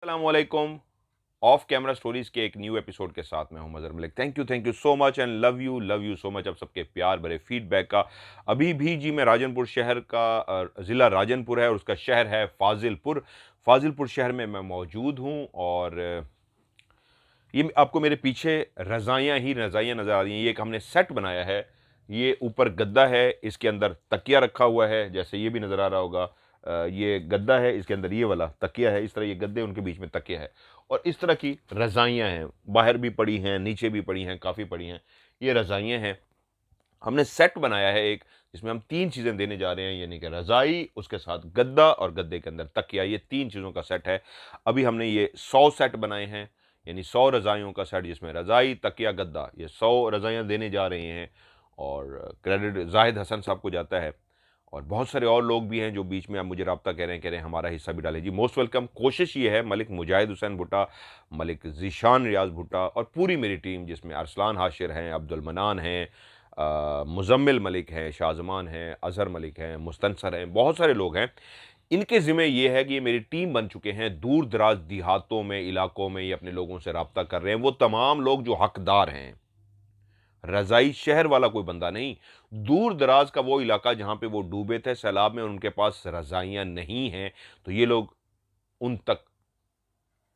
अस्सलामुअलैकुम। Of camera stories के एक न्यू एपिसोड के साथ मैं हूं Mazhar Malik. Thank you so much and love you so much. अब सबके प्यार भरे फीडबैक का। अभी भी जी मैं राजनपुर शहर का ज़िला राजनपुर है और उसका शहर है फाजिलपुर। फाजिलपुर शहर में मैं मौजूद हूं और ये आपको मेरे पीछे रज़ाइयाँ ही रज़ाइयाँ नज़र आ रही हैं। ये एक हमने सेट बनाया है। ये ऊपर गद्दा है, इसके अंदर तकिया रखा हुआ है, जैसे ये भी नज़र आ रहा होगा। ये गद्दा है, इसके अंदर ये वाला तकिया है। इस तरह ये गद्दे, उनके बीच में तकिया है और इस तरह की रज़ाइयाँ हैं। बाहर भी पड़ी हैं, नीचे भी पड़ी हैं, काफ़ी पड़ी हैं। ये रज़ाइयाँ हैं। हमने सेट बनाया है एक, जिसमें हम 3 चीज़ें देने जा रहे हैं, यानी कि रज़ाई, उसके साथ गद्दा और गद्दे के अंदर तकिया। ये 3 चीज़ों का सेट है। अभी हमने ये 100 सेट बनाए हैं, यानी 100 रज़ाइयों का सेट, जिसमें रज़ाई, तकिया, गद्दा, ये 100 रज़ाइयाँ देने जा रहे हैं और क्रेडिट ज़ाहिद हसन साहब को जाता है। और बहुत सारे और लोग भी हैं जो बीच में अब मुझे राब्ता कह रहे हैं हमारा हिस्सा भी डालें। जी मोस्ट वेलकम। कोशिश ये है, मलिक मुजाहिद हुसैन भुट्टा, मलिक ज़ीशान रियाज़ भुट्टा और पूरी मेरी टीम, जिसमें अरसलान हाशिर हैं, अब्दुल मनान हैं, मुज़म्मिल मलिक हैं, शाज़मान हैं, अज़हर मलिक हैं, मुस्तनसर हैं, बहुत सारे लोग हैं। इनके ज़िम्मे ये है कि ये मेरी टीम बन चुके हैं। दूर दराज देहातों में, इलाकों में ये अपने लोगों से राब्ता कर रहे हैं, वो तमाम लोग जो हकदार हैं। रज़ाई शहर वाला कोई बंदा नहीं, दूर दराज का वो इलाका जहाँ पे वो डूबे थे सैलाब में, उनके पास रज़ाइयाँ नहीं हैं, तो ये लोग उन तक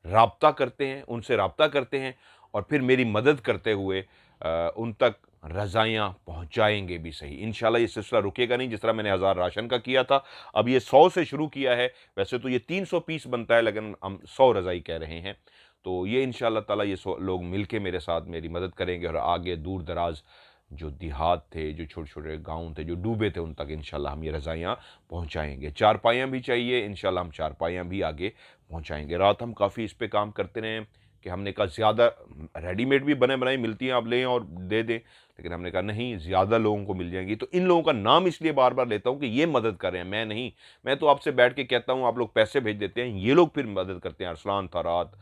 राब्ता करते हैं, उनसे राब्ता करते हैं और फिर मेरी मदद करते हुए उन तक रज़ाइयाँ पहुँचाएँगे भी सही। इंशाल्लाह ये सिलसिला रुकेगा नहीं। जिस तरह मैंने 1000 राशन का किया था, अब ये 100 से शुरू किया है। वैसे तो ये 300 पीस बनता है, लेकिन हम 100 रज़ाई कह रहे हैं। तो ये इंशाल्लाह ताला ये 100 लोग मिलके मेरे साथ मेरी मदद करेंगे और आगे दूर-दराज जो देहात थे, जो छोटे-छोटे गाँव थे, जो डूबे थे, उन तक इंशाल्लाह हम ये रज़ाइयाँ पहुँचाएँगे। चारपाइयाँ भी चाहिए, इंशाल्लाह हम चारपाइयाँ भी आगे पहुँचाएँगे। रात हम काफ़ी इस पे काम करते रहे कि हमने कहा ज़्यादा रेडीमेड भी बने-बनाई मिलती हैं, आप लें और दे दें, लेकिन हमने कहा नहीं, ज़्यादा लोगों को मिल जाएँगी। तो इन लोगों का नाम इसलिए बार-बार लेता हूँ कि ये मदद कर रहे हैं, मैं नहीं। मैं तो आपसे बैठ के कहता हूँ, आप लोग पैसे भेज देते हैं, ये लोग फिर मदद करते हैं। अरसलान था रात,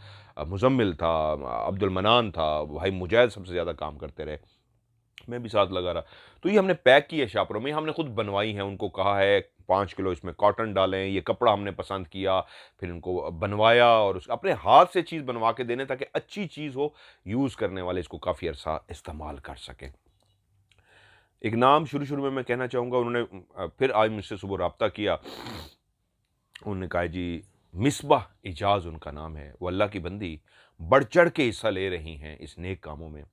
मुज़म्मिल था, अब्दुल मनान था, भाई मुजाहिद सबसे ज़्यादा काम करते रहे। मैं भी साथ लगा रहा। तो ये हमने पैक की है शापरों में, हमने खुद बनवाई हैं। उनको कहा है 5 किलो इसमें कॉटन डालें, ये कपड़ा हमने पसंद किया, फिर उनको बनवाया और उस अपने हाथ से चीज़ बनवा के देने, ताकि अच्छी चीज़ हो, यूज़ करने वाले इसको काफ़ी अरसा इस्तेमाल कर सकें। एक नाम शुरू-शुरू में मैं कहना चाहूँगा, उन्होंने फिर आज मुझसे सुबह राब्ता किया। उन्होंने कहा जी, मिसबाह इजाज़ उनका नाम है। वो अल्लाह की बंदी बढ़-चढ़ के हिस्सा ले रही हैं इस नेक कामों में।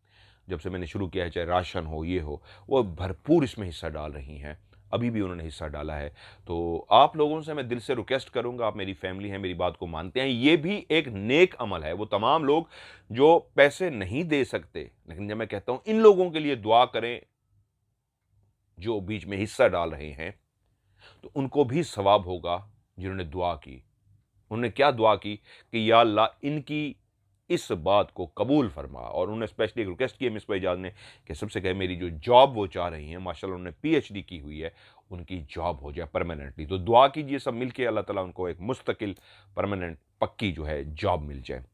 जब से मैंने शुरू किया है, चाहे राशन हो, ये हो, वो भरपूर इसमें हिस्सा डाल रही हैं। अभी भी उन्होंने हिस्सा डाला है। तो आप लोगों से मैं दिल से रिक्वेस्ट करूँगा, आप मेरी फैमिली हैं, मेरी बात को मानते हैं, ये भी एक नेक अमल है। वो तमाम लोग जो पैसे नहीं दे सकते, लेकिन जब मैं कहता हूँ इन लोगों के लिए दुआ करें, जो बीच में हिस्सा डाल रहे हैं, तो उनको भी सवाब होगा जिन्होंने दुआ की। उन्होंने क्या दुआ की कि या अल्लाह इनकी इस बात को कबूल फरमा। और उन्होंने स्पेशली एक रिक्वेस्ट की है मिसबा इजाज़ ने कि सबसे कहे मेरी जो जॉब वो चाह रही हैं, माशाल्लाह उन्होंने पीएचडी की हुई है, उनकी जॉब हो जाए परमानेंटली। तो दुआ कीजिए सब मिलके, अल्लाह ताला उनको एक मुस्तकिल परमानेंट पक्की जो है जॉब मिल जाए।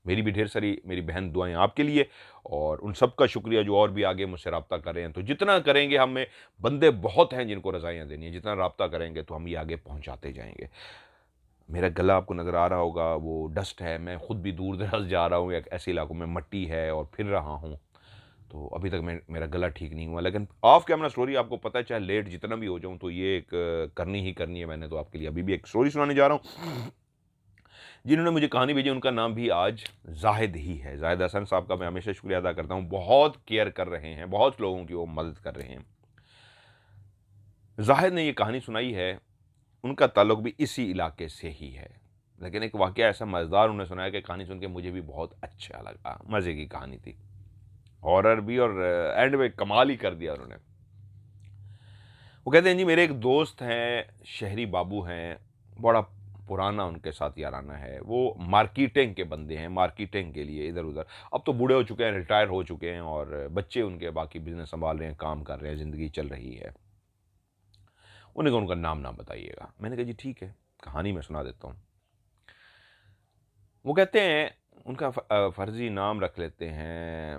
मेरी भी ढेर सारी मेरी बहन दुआएं आपके लिए और उन सब का शुक्रिया जो और भी आगे मुझसे रब्ता कर रहे हैं। तो जितना करेंगे, हमें बंदे बहुत हैं जिनको रज़ाइयाँ देनी है, जितना रब्ता करेंगे तो हम ये आगे पहुँचाते जाएँगे। मेरा गला आपको नज़र आ रहा होगा, वो डस्ट है। मैं खुद भी दूर-दराज़ जा रहा हूँ, एक ऐसे इलाकों में मट्टी है और फिर रहा हूँ, तो अभी तक मेरा गला ठीक नहीं हुआ। लेकिन ऑफ कैमरा स्टोरी आपको पता है, चाहे लेट जितना भी हो जाऊँ, तो ये एक करनी ही करनी है मैंने। तो आपके लिए अभी भी एक स्टोरी सुनाने जा रहा हूँ। जिन्होंने मुझे कहानी भेजी, उनका नाम भी आज ज़ाहिद ही है। ज़ाहिद हसन साहब का मैं हमेशा शुक्रिया अदा करता हूँ। बहुत केयर कर रहे हैं, बहुत लोगों की वो मदद कर रहे हैं। ज़ाहिद ने ये कहानी सुनाई है, उनका ताल्लुक भी इसी इलाके से ही है। लेकिन एक वाक़या ऐसा मज़ेदार उन्होंने सुनाया कि कहानी सुन के मुझे भी बहुत अच्छा लगा। मज़े की कहानी थी। हॉरर भी और एंड में कमाल ही कर दिया उन्होंने। वो कहते हैं जी, मेरे एक दोस्त हैं, शहरी बाबू हैं, बड़ा पुराना उनके साथ याराना है। वो मार्केटिंग के बंदे हैं, मार्केटिंग के लिए इधर-उधर। अब तो बूढ़े हो चुके हैं, रिटायर हो चुके हैं और बच्चे उनके बाकी बिज़नेस सँभाल रहे हैं, काम कर रहे हैं, ज़िंदगी चल रही है। उन्होंने कहा उनका नाम ना बताइएगा। मैंने कहा जी ठीक है, कहानी मैं सुना देता हूँ। वो कहते हैं उनका फ़र्ज़ी नाम रख लेते हैं,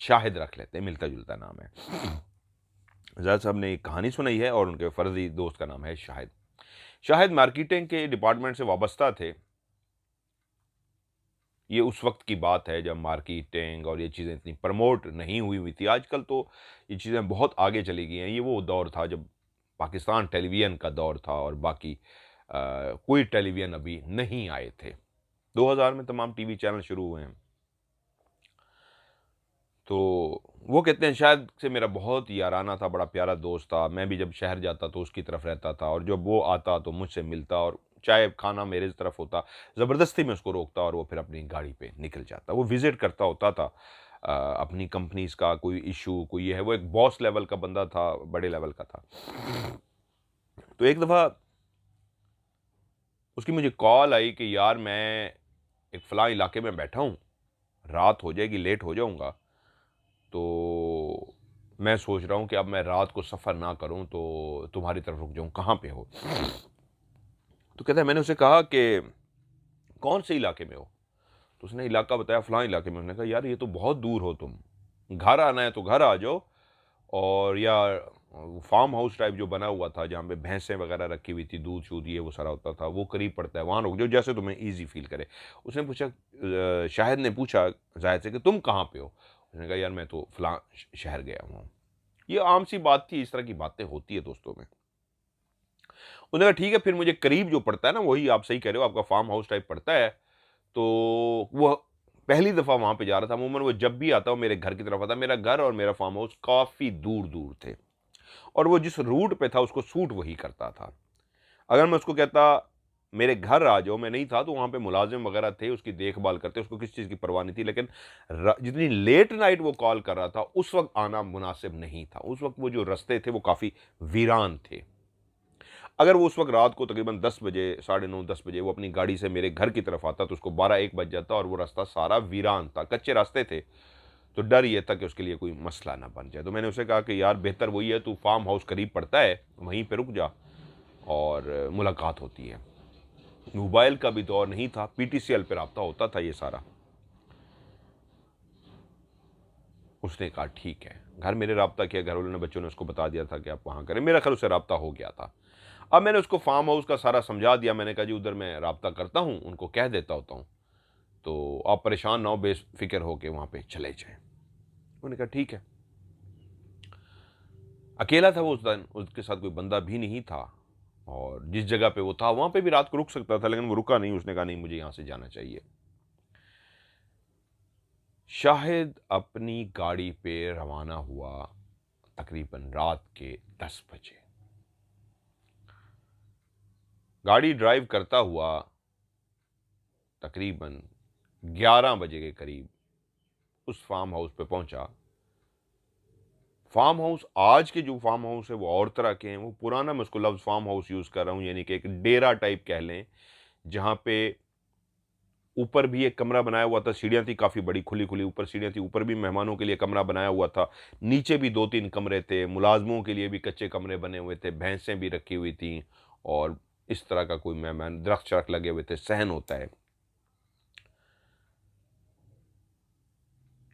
शाहिद रख लेते हैं, मिलता-जुलता नाम है। ज़ाहिद साहब ने एक कहानी सुनाई है और उनके फ़र्ज़ी दोस्त का नाम है शाहिद। शाहिद मार्केटिंग के डिपार्टमेंट से वाबस्ता थे ये उस वक्त की बात है जब मार्केटिंग और ये चीज़ें इतनी प्रमोट नहीं हुई हुई थी। आजकल तो ये चीज़ें बहुत आगे चली गई हैं। ये वो दौर था जब पाकिस्तान टेलीविज़न का दौर था और बाकी कोई टेलीविज़न अभी नहीं आए थे। 2000 में तमाम टीवी चैनल शुरू हुए हैं। तो वो कहते हैं शायद से मेरा बहुत याराना था, बड़ा प्यारा दोस्त था। मैं भी जब शहर जाता तो उसकी तरफ रहता था और जब वो आता तो मुझसे मिलता और चाहे खाना मेरे तरफ होता, ज़बरदस्ती मैं उसको रोकता और वो फिर अपनी गाड़ी पे निकल जाता। वो विज़िट करता होता था अपनी कंपनीज़ का कोई इश्यू, कोई ये है। वो एक बॉस लेवल का बंदा था, बड़े लेवल का था। तो एक दफ़ा उसकी मुझे कॉल आई कि यार मैं एक फ़लाँ इलाके में बैठा हूँ, रात हो जाएगी, लेट हो जाऊँगा। तो मैं सोच रहा हूँ कि अब मैं रात को सफ़र ना करूँ तो तुम्हारी तरफ रुक जाऊँ, कहाँ पे हो? तो कहता है मैंने उसे कहा कि कौन से इलाके में हो? तो उसने इलाका बताया फ़लाँ इलाके में। मैंने कहा यार ये तो बहुत दूर हो तुम, घर आना है तो घर आ जाओ और या फार्म हाउस टाइप जो बना हुआ था जहाँ पे भैंसें वगैरह रखी हुई थी, दूध-शूध ये वो सारा होता था, वो करीब पड़ता है, वहाँ रुक जाओ जैसे तुम्हें ईज़ी फ़ील करे। उसने पूछा शाहिद ने पूछा ज़ाहिर से कि तुम कहाँ पे हो? उसने कहा यार मैं तो फ़लाँ शहर गया हुआ हूँ। ये आम-सी बात थी, इस तरह की बातें होती है दोस्तों में। उसने कहा ठीक है फिर मुझे करीब जो पड़ता है ना वही आप सही कह रहे हो आपका फार्म हाउस टाइप पड़ता है, तो वो पहली दफ़ा वहाँ पे जा रहा था। अमूमन वो जब भी आता वो मेरे घर की तरफ आता। मेरा घर और मेरा फार्म हाउस काफ़ी दूर-दूर थे और वो जिस रूट पे था उसको सूट वही करता था। अगर मैं उसको कहता मेरे घर आ जाओ, मैं नहीं था तो वहाँ पे मुलाज़िम वग़ैरह थे उसकी देखभाल करते, उसको किसी चीज़ की परवाह नहीं थी। लेकिन जितनी लेट नाइट वो कॉल कर रहा था उस वक़्त आना मुनासिब नहीं था। उस वक़्त वो जो रास्ते थे वो काफ़ी वीरान थे। अगर वो उस वक़्त रात को तकरीबन 10 बजे, साढ़े 9 10 बजे वो अपनी गाड़ी से मेरे घर की तरफ आता तो उसको 12-1 बज जाता और वो रास्ता सारा वीरान था, कच्चे रास्ते थे। तो डर ये था कि उसके लिए कोई मसला ना बन जाए। तो मैंने उसे कहा कि यार बेहतर वही है तू फार्म हाउस करीब पड़ता है, वहीं पे रुक जा और मुलाकात होती है। मोबाइल का भी दौर नहीं था, पीटीसीएल पे राब्ता होता था ये सारा। उसने कहा ठीक है। घर मेरे राब्ता किया, घर वालों ने, बच्चों ने उसको बता दिया था कि आप वहाँ करें। मेरा ख़ैर उससे राब्ता हो गया था। अब मैंने उसको फार्म हाउस का सारा समझा दिया। मैंने कहा जी उधर मैं राब्ता करता हूँ, उनको कह देता होता हूँ, तो आप परेशान ना हो, बेफ़िक्र होके वहाँ पे चले जाएँ। उन्होंने कहा ठीक है। अकेला था वो उस दिन, उसके साथ कोई बंदा भी नहीं था और जिस जगह पे वो था वहाँ पे भी रात को रुक सकता था, लेकिन वो रुका नहीं। उसने कहा नहीं मुझे यहाँ से जाना चाहिए। शाहिद अपनी गाड़ी पे रवाना हुआ तकरीबन रात के 10 बजे। गाड़ी ड्राइव करता हुआ तकरीबन 11 बजे के करीब उस फार्म हाउस पे पहुंचा। फार्म हाउस आज के जो फार्म हाउस है वो और तरह के हैं। वो पुराना, मैं उसको लफ्ज़ फार्म हाउस यूज़ कर रहा हूँ, यानी कि एक डेरा टाइप कह लें, जहाँ पे ऊपर भी एक कमरा बनाया हुआ था, सीढ़ियाँ थी काफ़ी बड़ी, खुली-खुली ऊपर सीढ़ियाँ थी, ऊपर भी मेहमानों के लिए कमरा बनाया हुआ था, नीचे भी 2-3 कमरे थे, मुलाज़मों के लिए भी कच्चे कमरे बने हुए थे, भैंसें भी रखी हुई थीं और इस तरह का कोई मेहमान, दरख्त-शरख्त लगे हुए थे, सहन होता है।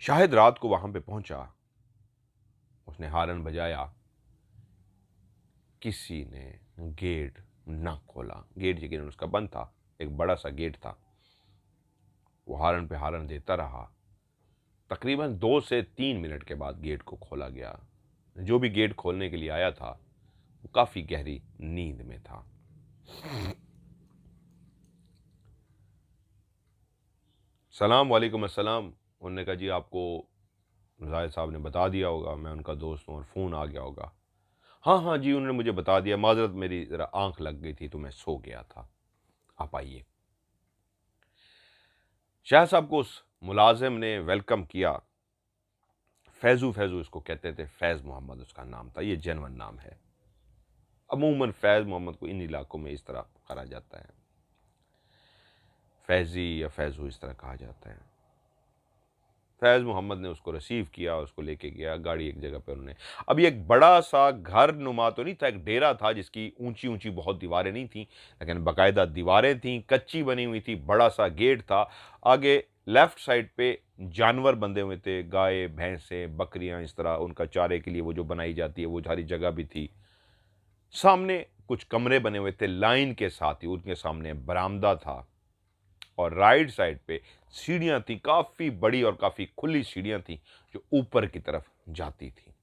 शाहिद रात को वहाँ पे पहुँचा, उसने हॉर्न बजाया, किसी ने गेट ना खोला। गेट यकीनन उसका बंद था, एक बड़ा-सा गेट था। वो हॉर्न पे हॉर्न देता रहा। तकरीबन 2 से 3 मिनट के बाद गेट को खोला गया। जो भी गेट खोलने के लिए आया था, वो काफ़ी गहरी नींद में था। सलाम वालेकुम अस्सलाम। उन्होंने कहा जी आपको ज़ाहिद साहब ने बता दिया होगा, मैं उनका दोस्त हूँ और फ़ोन आ गया होगा। हाँ, हाँ जी, उन्होंने मुझे बता दिया, माज़रत मेरी ज़रा आँख लग गई थी तो मैं सो गया था। आप आइए। शाह साहब को उस मुलाज़िम ने वेलकम किया। फैज़ू फैज़ू इसको कहते थे, फैज़ मोहम्मद उसका नाम था, ये जेन्युइन नाम है। अमूमन फैज़ मोहम्मद को इन इलाकों में इस तरह कहा जाता है। फैज़ी या फैज़ू इस तरह कहा जाता है। फैज़ मोहम्मद ने उसको रिसीव किया, उसको लेके गया, गाड़ी एक जगह पे उन्होंने, अब ये एक बड़ा-सा घर नुमा तो नहीं था, एक डेरा था जिसकी ऊँची-ऊँची बहुत दीवारें नहीं थीं, लेकिन बाकायदा दीवारें थीं, कच्ची बनी हुई थी, बड़ा-सा गेट था। आगे लेफ्ट साइड पे जानवर बंधे हुए थे, गाय, भैंसें, बकरियाँ, इस तरह उनका चारे के लिए वो जो बनाई जाती है, वो सारी जगह भी थी। सामने कुछ कमरे बने हुए थे लाइन के साथ ही, उनके सामने बरामदा था। और राइट साइड पे सीढ़ियाँ थी, काफ़ी बड़ी और काफ़ी खुली सीढ़ियाँ थी जो ऊपर की तरफ जाती थी।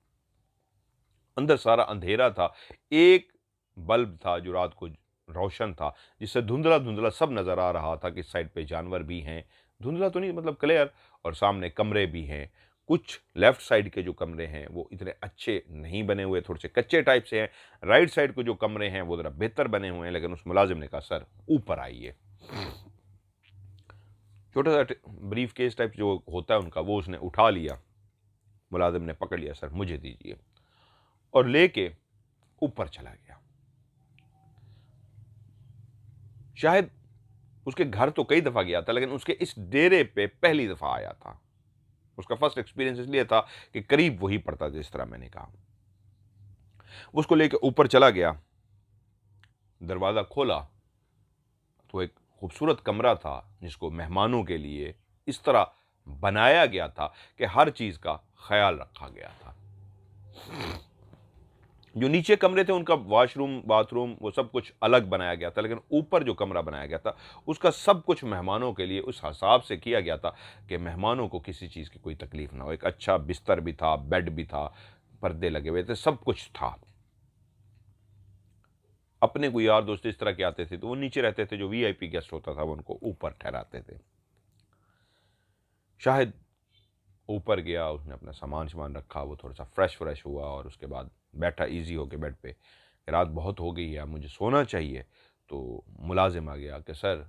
अंदर सारा अंधेरा था। एक बल्ब था जो रात को रोशन था, जिससे धुंधला-धुंधला सब नज़र आ रहा था कि इस साइड पे जानवर भी हैं। धुंधला तो नहीं मतलब क्लियर, और सामने कमरे भी हैं। कुछ लेफ्ट साइड के जो कमरे हैं वो इतने अच्छे नहीं बने हुए, थोड़े से कच्चे टाइप से हैं। राइट साइड के जो कमरे हैं वो ज़रा बेहतर बने हुए हैं, लेकिन उस मुलाज़िम ने कहा सर ऊपर आइए। छोटा-सा ब्रीफ़केस टाइप जो होता है उनका, वो उसने उठा लिया। मुलाज़िम ने पकड़ लिया, सर मुझे दीजिए, और लेके ऊपर चला गया। शायद उसके घर तो कई दफ़ा गया था, लेकिन उसके इस डेरे पे पहली दफ़ा आया था। उसका फर्स्ट एक्सपीरियंस इसलिए था कि करीब वही पड़ता, जिस तरह मैंने कहा। वो उसको लेके ऊपर चला गया, दरवाज़ा खोला तो एक खूबसूरत कमरा था, जिसको मेहमानों के लिए इस तरह बनाया गया था कि हर चीज़ का ख़्याल रखा गया था। जो नीचे कमरे थे उनका वॉशरूम, बाथरूम, वो सब कुछ अलग बनाया गया था, लेकिन ऊपर जो कमरा बनाया गया था उसका सब कुछ मेहमानों के लिए उस हिसाब से किया गया था कि मेहमानों को किसी चीज़ की कोई तकलीफ ना हो। एक अच्छा बिस्तर भी था, बेड भी था, पर्दे लगे हुए थे, सब कुछ था। अपने कोई यार दोस्त इस तरह के आते थे तो वो नीचे रहते थे, जो वीआईपी गेस्ट होता था वो उनको ऊपर ठहराते थे। शायद ऊपर गया, उसने अपना सामान रखा, वो थोड़ा सा फ्रेश हुआ और उसके बाद बैठा इजी होके बेड पे। रात बहुत हो गई है, अब मुझे सोना चाहिए। तो मुलाजिम आ गया कि सर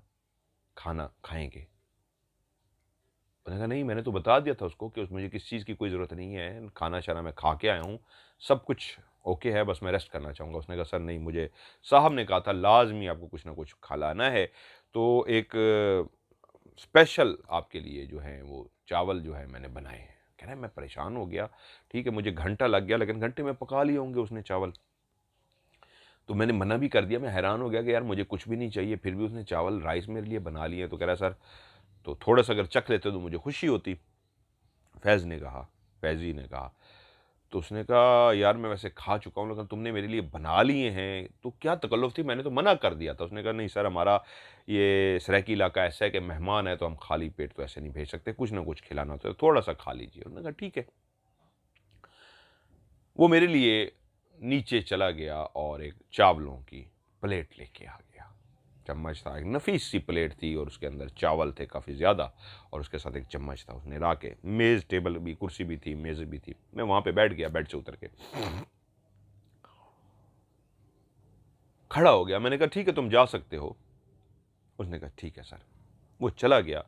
खाना खाएंगे? उसने कहा नहीं, मैंने तो बता दिया था उसको कि मुझे किस चीज़ की कोई ज़रूरत नहीं है, खाना शाना मैं खा के आया हूँ, सब कुछ ओके है, बस मैं रेस्ट करना चाहूँगा। उसने कहा सर नहीं, मुझे साहब ने कहा था लाजमी आपको कुछ ना कुछ खिलाना है, तो एक स्पेशल आपके लिए जो है वो चावल जो है मैंने बनाए हैं। कह रहा है मैं परेशान हो गया, ठीक है मुझे घंटा लग गया, लेकिन घंटे में पका लिए होंगे उसने चावल। तो मैंने मना भी कर दिया। मैं हैरान हो गया कि यार मुझे कुछ भी नहीं चाहिए, फिर भी उसने चावल राइस मेरे लिए बना लिए। तो कह रहा है सर तो थोड़ा सा अगर चख लेते तो मुझे खुशी होती। फैज़ी ने कहा, तो उसने कहा यार मैं वैसे खा चुका हूँ, लेकिन तुमने मेरे लिए बना लिए हैं तो क्या तकल्लुफ़ थी, मैंने तो मना कर दिया था। उसने कहा नहीं सर, हमारा ये सराइकी इलाका ऐसा है कि मेहमान है तो हम खाली पेट तो ऐसे नहीं भेज सकते, कुछ ना कुछ खिलाना होता है, थोड़ा सा खा लीजिए। उन्होंने कहा ठीक है। वो मेरे लिए नीचे चला गया और एक चावलों की प्लेट लेके आ गया। चम्मच था, एक नफीस सी प्लेट थी और उसके अंदर चावल थे काफ़ी ज़्यादा, और उसके साथ एक चम्मच था। उसने ला के, मेज़ टेबल भी, कुर्सी भी थी, मेज़ भी थी। मैं वहाँ पे बैठ गया, बेड से उतर के खड़ा हो गया। मैंने कहा ठीक है तुम जा सकते हो। उसने कहा ठीक है सर। वो चला गया।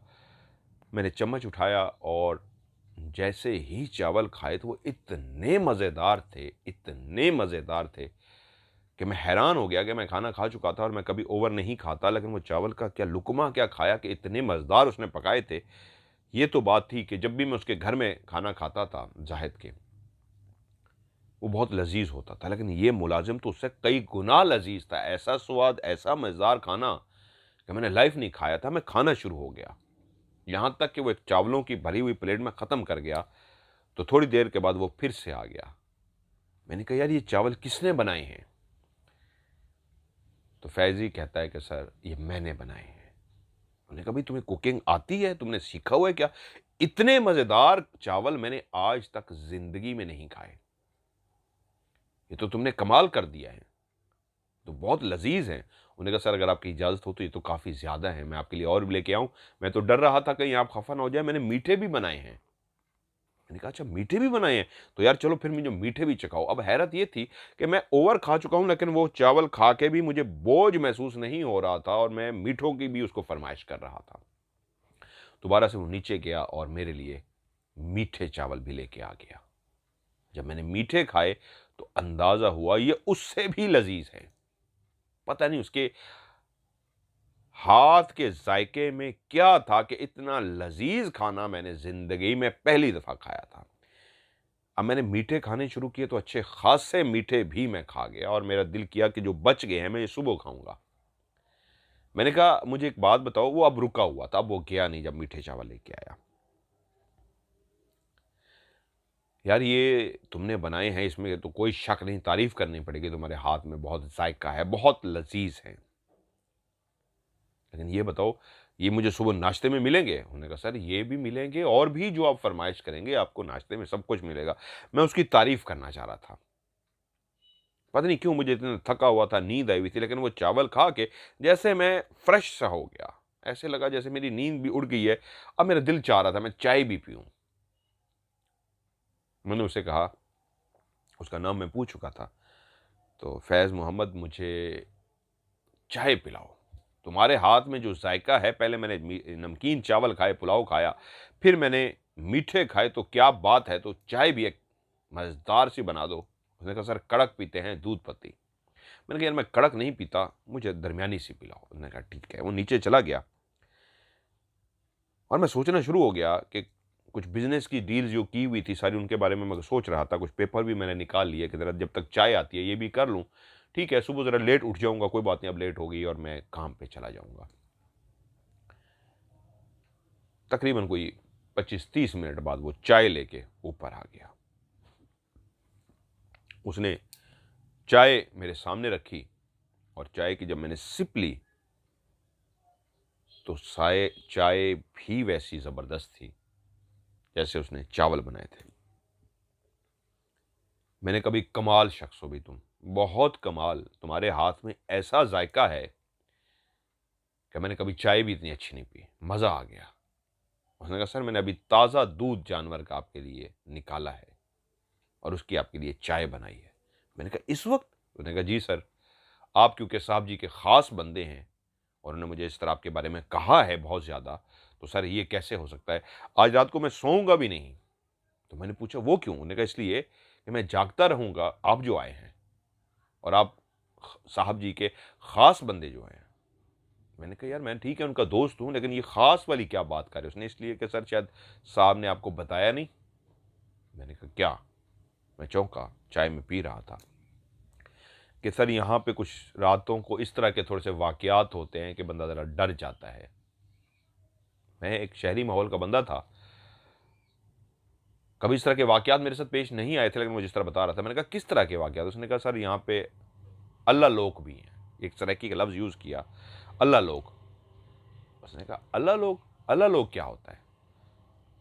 मैंने चम्मच उठाया और जैसे ही चावल खाए तो वो इतने मज़ेदार थे, इतने मज़ेदार थे कि मैं हैरान हो गया कि मैं खाना खा चुका था और मैं कभी ओवर नहीं खाता, लेकिन वो चावल का क्या लुक़मा क्या खाया कि इतने मज़ेदार उसने पकाए थे। ये तो बात थी कि जब भी मैं उसके घर में खाना खाता था ज़ाहिद के, वो बहुत लज़ीज़ होता था, लेकिन ये मुलाज़िम तो उससे कई गुना लज़ीज़ था। ऐसा स्वाद, ऐसा मज़ेदार खाना कि मैंने लाइफ़ नहीं खाया था। मैं खाना शुरू हो गया। यहाँ तक कि वो एक चावलों की भरी हुई प्लेट में ख़त्म कर गया, तो थोड़ी देर के बाद वो फिर से आ गया। मैंने कहा यार ये चावल किसने बनाए हैं? तो फैज़ी कहता है कि सर ये मैंने बनाए हैं। मैंने कहा भाई तुम्हें कुकिंग आती है? तुमने सीखा हुआ है क्या? इतने मज़ेदार चावल मैंने आज तक ज़िंदगी में नहीं खाए। ये तो तुमने कमाल कर दिया है। तो बहुत लज़ीज़ हैं। उन्होंने कहा सर अगर आपकी इजाज़त हो तो ये तो काफ़ी ज़्यादा है, मैं आपके लिए और भी लेके आऊँ? मैं तो डर रहा था कहीं आप ख़फ़ा ना हो जाए, मैंने मीठे भी बनाए हैं। मैंने कहा अच्छा मीठे भी बनाए हैं? तो यार चलो फिर मुझे मीठे भी चखाओ। अब हैरत ये थी कि मैं ओवर खा चुका हूँ, लेकिन वो चावल खा के भी मुझे बोझ महसूस नहीं हो रहा था और मैं मीठों की भी उसको फ़रमाइश कर रहा था। दोबारा से वो नीचे गया और मेरे लिए मीठे चावल भी लेके आ गया। जब मैंने मीठे खाए तो अंदाज़ा हुआ ये उससे भी लज़ीज़ हैं। पता नहीं उसके हाथ के जायके में क्या था कि इतना लज़ीज़ खाना मैंने ज़िंदगी में पहली दफ़ा खाया था। अब मैंने मीठे खाने शुरू किए तो अच्छे ख़ासे मीठे भी मैं खा गया और मेरा दिल किया कि जो बच गए हैं मैं ये सुबह खाऊँगा। मैंने कहा मुझे एक बात बताओ, वो अब रुका हुआ था, अब वो गया नहीं जब मीठे चावल लेके आया। यार ये तुमने बनाए हैं इसमें तो कोई शक नहीं, तारीफ़ करनी पड़ेगी, तुम्हारे हाथ में बहुत ज़ायका है, बहुत लज़ीज़ है। लेकिन ये बताओ ये मुझे सुबह नाश्ते में मिलेंगे? उन्होंने कहा सर ये भी मिलेंगे और भी जो आप फरमाइश करेंगे आपको नाश्ते में सब कुछ मिलेगा। मैं उसकी तारीफ़ करना चाह रहा था। पता नहीं क्यों मुझे इतना थका हुआ था, नींद आई हुई थी, लेकिन वो चावल खा के जैसे मैं फ्रेश सा हो गया। ऐसे लगा जैसे मेरी नींद भी उड़ गई है। अब मेरा दिल चाह रहा था मैं चाय भी पीऊँ। मैंने उससे कहा, उसका नाम मैं पूछ चुका था, तो फैज़ मोहम्मद मुझे चाय पिलाओ। तुम्हारे हाथ में जो ज़ायका है, पहले मैंने नमकीन चावल खाए, पुलाव खाया, फिर मैंने मीठे खाए, तो क्या बात है, तो चाय भी एक मज़ेदार सी बना दो। उसने कहा सर कड़क पीते हैं, दूध पत्ती। मैंने कहा यार मैं कड़क नहीं पीता, मुझे दरमियानी सी पिलाओ। उसने कहा ठीक है। वो नीचे चला गया और मैं सोचना शुरू हो गया कि कुछ बिज़नेस की डील जो की हुई थी सारी, उनके बारे में मैं सोच रहा था। कुछ पेपर भी मैंने निकाल लिए कि ज़रा जब तक चाय आती है ये भी कर लूँ। ठीक है, सुबह ज़रा लेट उठ जाऊँगा, कोई बात नहीं, अब लेट हो गई और मैं काम पे चला जाऊँगा। तकरीबन कोई 25-30 मिनट बाद वो चाय लेके ऊपर आ गया। उसने चाय मेरे सामने रखी और चाय की जब मैंने सिप ली, तो चाय भी वैसी ज़बरदस्त थी जैसे उसने चावल बनाए थे। मैंने कभी, कमाल शख्स हो भी तुम, बहुत कमाल, तुम्हारे हाथ में ऐसा जायका है कि मैंने कभी चाय भी इतनी अच्छी नहीं पी, मज़ा आ गया। उसने कहा सर मैंने अभी ताज़ा दूध जानवर का आपके लिए निकाला है और उसकी आपके लिए चाय बनाई है। मैंने कहा इस वक्त? उसने कहा जी सर, आप क्योंकि साहब जी के ख़ास बंदे हैं और उन्होंने मुझे इस तरह आपके बारे में कहा है बहुत ज़्यादा, तो सर ये कैसे हो सकता है? आज रात को मैं सोऊंगा भी नहीं। तो मैंने पूछा वो क्यों? उन्होंने कहा इसलिए कि मैं जागता रहूंगा, आप जो आए हैं और आप साहब जी के ख़ास बंदे जो हैं। मैंने कहा यार मैं ठीक है उनका दोस्त हूँ, लेकिन ये ख़ास वाली क्या बात कर रहे हो? उसने इसलिए कि सर शायद साहब ने आपको बताया नहीं। मैंने कहा क्या? मैं चौंका, चाय में पी रहा था कि सर यहाँ पे कुछ रातों को इस तरह के थोड़े से वाक़यात होते हैं कि बंदा ज़रा डर जाता है। मैं एक शहरी माहौल का बंदा था, कभी इस तरह के वाक़यात मेरे साथ पेश नहीं आए थे, लेकिन वो जिस तरह बता रहा था। मैंने कहा किस तरह के वाक़यात? उसने कहा सर यहाँ पे अल्लाह लोग भी हैं। एक सराइकी का लफ्ज़ यूज़ किया, अल्लाह लोग। उसने कहा अल्लाह लोग? अल्लाह लोग क्या होता है?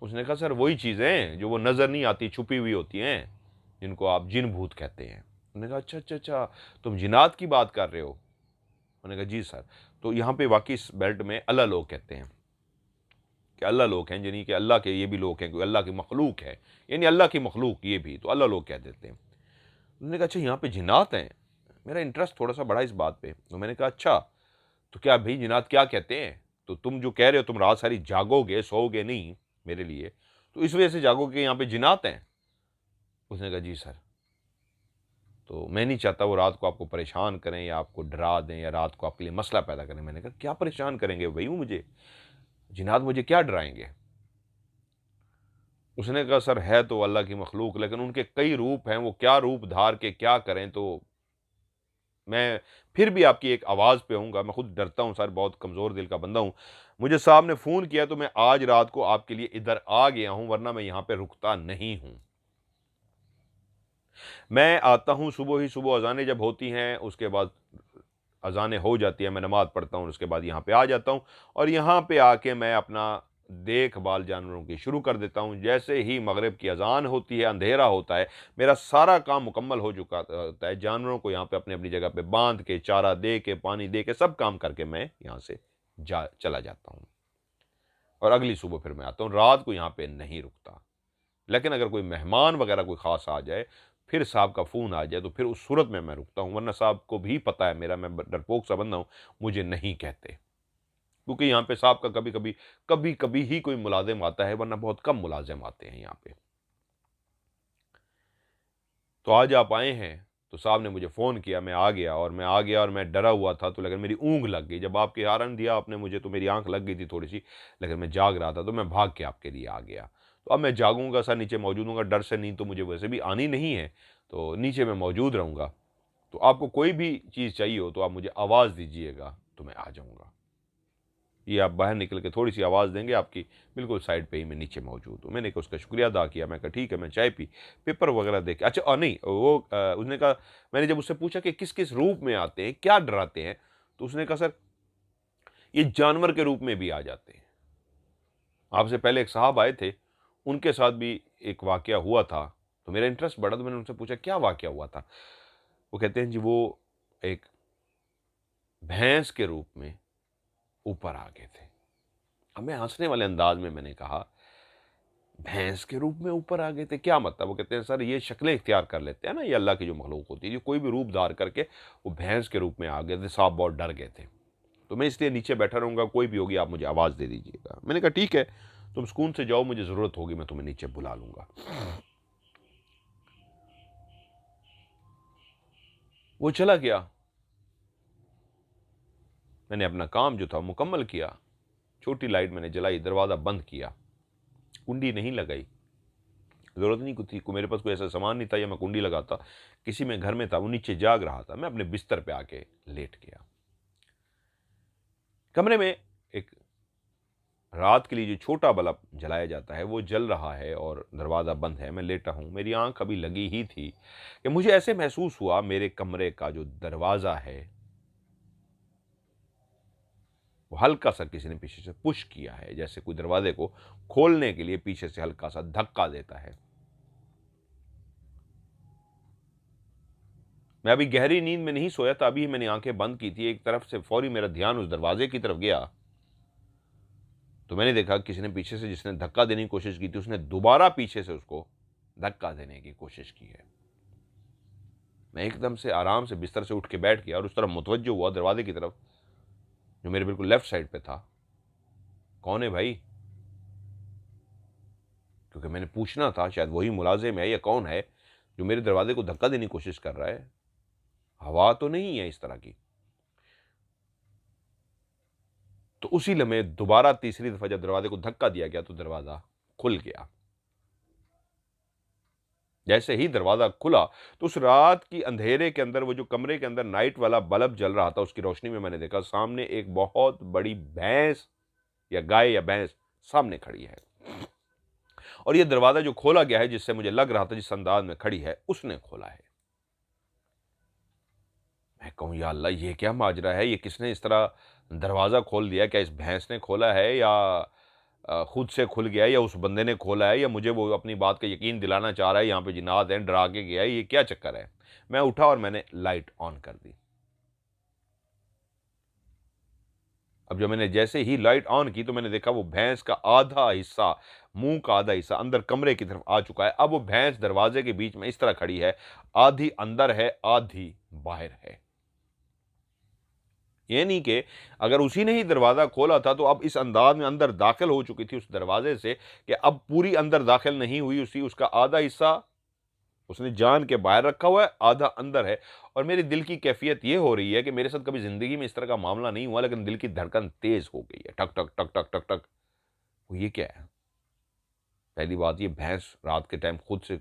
उसने कहा सर वही चीज़ें जो वो नज़र नहीं आती, छुपी हुई होती हैं, जिनको आप जिन भूत कहते हैं। उन्होंने कहा अच्छा अच्छा अच्छा, तुम जिन्नात की बात कर रहे हो? उन्होंने कहा जी सर। तो यहाँ पे वाकई इस बेल्ट में अल्लाह लोग कहते हैं कि अल्लाह लोग हैं, यानी कि अल्लाह के ये भी लोग हैं, कोई अल्लाह की मखलूक है, यानी अल्लाह की मखलूक ये भी, तो अल्लाह लोग कह देते हैं। उन्होंने कहा अच्छा यहाँ पे जिन्नात हैं? मेरा इंटरेस्ट थोड़ा सा बढ़ा इस बात पे। तो मैंने कहा अच्छा, तो क्या भाई जिन्नात क्या कहते हैं? तो तुम जो कह रहे हो तुम रात सारी जागोगे, सोओगे नहीं मेरे लिए, तो इस वजह से जागोगे कि यहाँ पे जिन्नात हैं? उसने कहा जी सर। तो मैं नहीं चाहता वो रात को आपको परेशान करें या आपको डरा दें या रात को आपके लिए मसला पैदा करें। मैंने कहा क्या परेशान करेंगे भाई वो मुझे? जिन्नात मुझे क्या डराएंगे? उसने कहा सर है तो अल्लाह की मखलूक, लेकिन उनके कई रूप हैं, वो क्या रूप धार के क्या करें, तो मैं फिर भी आपकी एक आवाज़ पे आऊँगा। मैं खुद डरता हूँ सर, बहुत कमज़ोर दिल का बंदा हूँ। मुझे साहब ने फ़ोन किया तो मैं आज रात को आपके लिए इधर आ गया हूँ, वरना मैं यहाँ पे रुकता नहीं हूँ। मैं आता हूँ सुबह ही सुबह, अज़ानें जब होती हैं उसके बाद अज़ानें हो जाती हैं, मैं नमाज़ पढ़ता हूँ, उसके बाद यहाँ पे आ जाता हूँ और यहाँ पे आके मैं अपना देखभाल जानवरों की शुरू कर देता हूँ। जैसे ही मगरिब की अज़ान होती है, अंधेरा होता है, मेरा सारा काम मुकम्मल हो चुका होता है। जानवरों को यहाँ पे अपनी-अपनी जगह पे बाँध के, चारा दे के, पानी दे के, सब काम करके मैं यहाँ से चला जाता हूँ और अगली सुबह फिर मैं आता हूँ। रात को यहाँ पे नहीं रुकता। लेकिन अगर कोई मेहमान वगैरह कोई ख़ास आ जाए, फिर साहब का फ़ोन आ जाए, तो फिर उस सूरत में मैं रुकता हूँ, वरना साहब को भी पता है मेरा, मैं डरपोक सा बंदा हूँ, मुझे नहीं कहते। क्योंकि यहाँ पे साहब का कभी-कभी ही कोई मुलाज़िम आता है, वरना बहुत कम मुलाज़िम आते हैं यहाँ पे। तो आज आप आए हैं, तो साहब ने मुझे फ़ोन किया, मैं आ गया और मैं डरा हुआ था, तो लेकिन मेरी ऊँघ लग गई। जब आपके हॉर्न दिया आपने मुझे, तो मेरी आँख लग गई थी थोड़ी-सी, लेकिन मैं जाग रहा था, तो मैं भाग के आपके लिए आ गया। तो अब मैं जागूँगा सर, नीचे मौजूद हूँगा, डर से नींद तो मुझे वैसे भी आनी नहीं है, तो नीचे मैं मौजूद रहूँगा। तो आपको कोई भी चीज़ चाहिए हो, तो आप मुझे आवाज़ दीजिएगा, तो मैं आ जाऊँगा। ये आप बाहर निकल के थोड़ी-सी आवाज़ देंगे, आपकी बिल्कुल साइड पे ही मैं नीचे मौजूद हूँ। मैंने उसका शुक्रिया अदा किया, मैं कहा ठीक है, मैं चाय पी, पेपर वगैरह देके अच्छा नहीं वो उसने कहा, मैंने जब उससे पूछा कि किस-किस रूप में आते हैं, क्या डराते हैं? तो उसने कहा सर ये जानवर के रूप में भी आ जाते हैं। आपसे पहले एक साहब आए थे, उनके साथ भी एक वाकया हुआ था, तो मेरा इंटरेस्ट बढ़ा, तो मैंने उनसे पूछा क्या वाकया हुआ था? वो कहते हैं जी वो एक भैंस के रूप में ऊपर आ गए थे। अब मैं हँसने वाले अंदाज में मैंने कहा, भैंस के रूप में ऊपर आ गए थे, क्या मतलब? वो कहते हैं सर ये शक्लें इख्तियार कर लेते हैं ना, ये अल्लाह की जो मखलूक होती है, ये कोई भी रूप धार करके वो भैंस के रूप में आ गए थे, साहब बहुत डर गए थे। तो मैं इसलिए नीचे बैठा रहूँगा, कोई भी होगी आप मुझे आवाज़ दे दीजिएगा। मैंने कहा ठीक है, तुम सुकून से जाओ, मुझे ज़रूरत होगी मैं तुम्हें नीचे बुला लूँगा। वो चला गया। मैंने अपना काम जो था मुकम्मल किया, छोटी लाइट मैंने जलाई, दरवाज़ा बंद किया, कुंडी नहीं लगाई, ज़रूरत नहीं थी, मेरे पास कोई ऐसा सामान नहीं था या मैं कुंडी लगाता, किसी में घर में था, वो नीचे जाग रहा था, मैं अपने बिस्तर पे आके लेट गया। कमरे में एक रात के लिए जो छोटा बल्ब जलाया जाता है वो जल रहा है और दरवाज़ा बंद है, मैं लेटा हूँ, मेरी आंख अभी लगी ही थी कि मुझे ऐसे महसूस हुआ मेरे कमरे का जो दरवाज़ा है वो हल्का सा किसी ने पीछे से पुश किया है, जैसे कोई दरवाजे को खोलने के लिए पीछे से हल्का सा धक्का देता है। मैं अभी गहरी नींद में नहीं सोया था, अभी मैंने आंखें बंद की थी, एक तरफ से फौरी मेरा ध्यान उस दरवाजे की तरफ गया, तो मैंने देखा किसी ने पीछे से, जिसने धक्का देने की कोशिश की थी, उसने दोबारा पीछे से उसको धक्का देने की कोशिश की है। मैं एकदम से आराम से बिस्तर से उठ के बैठ गया और उस तरफ मुतवज्जो हुआ दरवाजे की तरफ, जो मेरे बिल्कुल लेफ्ट साइड पे था। कौन है भाई? क्योंकि मैंने पूछना था, शायद वही मुलाजिम है या कौन है जो मेरे दरवाजे को धक्का देने की कोशिश कर रहा है। हवा तो नहीं है इस तरह की। तो उसी लम्हे दोबारा तीसरी दफा जब दरवाजे को धक्का दिया गया तो दरवाजा खुल गया। जैसे ही दरवाजा खुला तो उस रात की अंधेरे के अंदर, वो जो कमरे के अंदर नाइट वाला बल्ब जल रहा था, उसकी रोशनी में मैंने देखा सामने एक बहुत बड़ी भैंस या गाय या भैंस सामने खड़ी है। और ये दरवाजा जो खोला गया है, जिससे मुझे लग रहा था जिस अंदाज में खड़ी है, उसने खोला है। मैं कहूं या अल्लाह, ये क्या माजरा है? ये किसने इस तरह दरवाजा खोल दिया? क्या इस भैंस ने खोला है या खुद से खुल गया है, या उस बंदे ने खोला है, या मुझे वो अपनी बात का यकीन दिलाना चाह रहा है यहाँ पे जिन्नात हैं, डरा के गया है? ये क्या चक्कर है? मैं उठा और मैंने लाइट ऑन कर दी। अब जब मैंने जैसे ही लाइट ऑन की तो मैंने देखा वो भैंस का आधा हिस्सा, मुंह का आधा हिस्सा अंदर कमरे की तरफ आ चुका है। अब वो भैंस दरवाजे के बीच में इस तरह खड़ी है, आधी अंदर है, आधी बाहर है। ये नहीं कि अगर उसी ने ही दरवाज़ा खोला था तो अब इस अंदाज में अंदर दाखिल हो चुकी थी उस दरवाजे से कि अब पूरी अंदर दाखिल नहीं हुई, उसी उसका आधा हिस्सा उसने जान के बाहर रखा हुआ है, आधा अंदर है। और मेरे दिल की कैफियत ये हो रही है कि मेरे साथ कभी ज़िंदगी में इस तरह का मामला नहीं हुआ, लेकिन दिल की धड़कन तेज़ हो गई है, ठक ठक ठक ठक ठक ठक। वो ये क्या है? पहली बात, ये भैंस रात के टाइम खुद से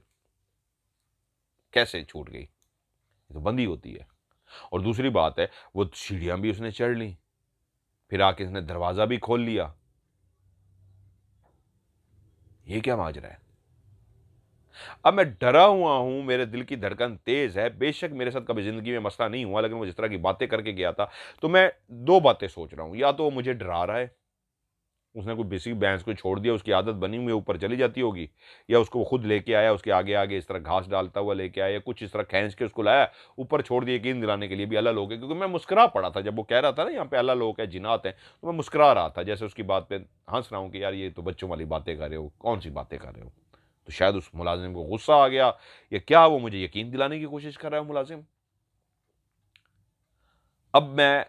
कैसे छूट गई? ये तो बंदी होती है। और दूसरी बात है, वो सीढ़ियाँ भी उसने चढ़ ली, फिर आके इसने दरवाज़ा भी खोल लिया। ये क्या माजरा है? अब मैं डरा हुआ हूँ, मेरे दिल की धड़कन तेज़ है। बेशक मेरे साथ कभी ज़िंदगी में मसला नहीं हुआ, लेकिन वो जिस तरह की बातें करके गया था, तो मैं 2 बातें सोच रहा हूँ। या तो वो मुझे डरा रहा है, उसने कोई किसी भैंस को छोड़ दिया, उसकी आदत बनी हुई है, ऊपर चली जाती होगी, या उसको वो खुद लेके आया, उसके आगे-आगे इस तरह घास डालता हुआ लेके आया, या कुछ इस तरह खींच के उसको लाया, ऊपर छोड़ दिया यकीन दिलाने के लिए भी अल्लाह लोग है। क्योंकि मैं मुस्कुरा पड़ा था जब वो कह रहा था ना यहाँ पे अल्लाह लोग है, जिन्नात हैं, तो मैं मुस्कुरा रहा था, जैसे उसकी बात पे हँस रहा हूँ कि यार ये तो बच्चों वाली बातें कर रहे हो, कौन-सी बातें कर रहे हो? तो शायद उस मुलाज़िम को गुस्सा आ गया, या क्या वो मुझे यकीन दिलाने की कोशिश कर रहा है मुलाज़िम। अब मैं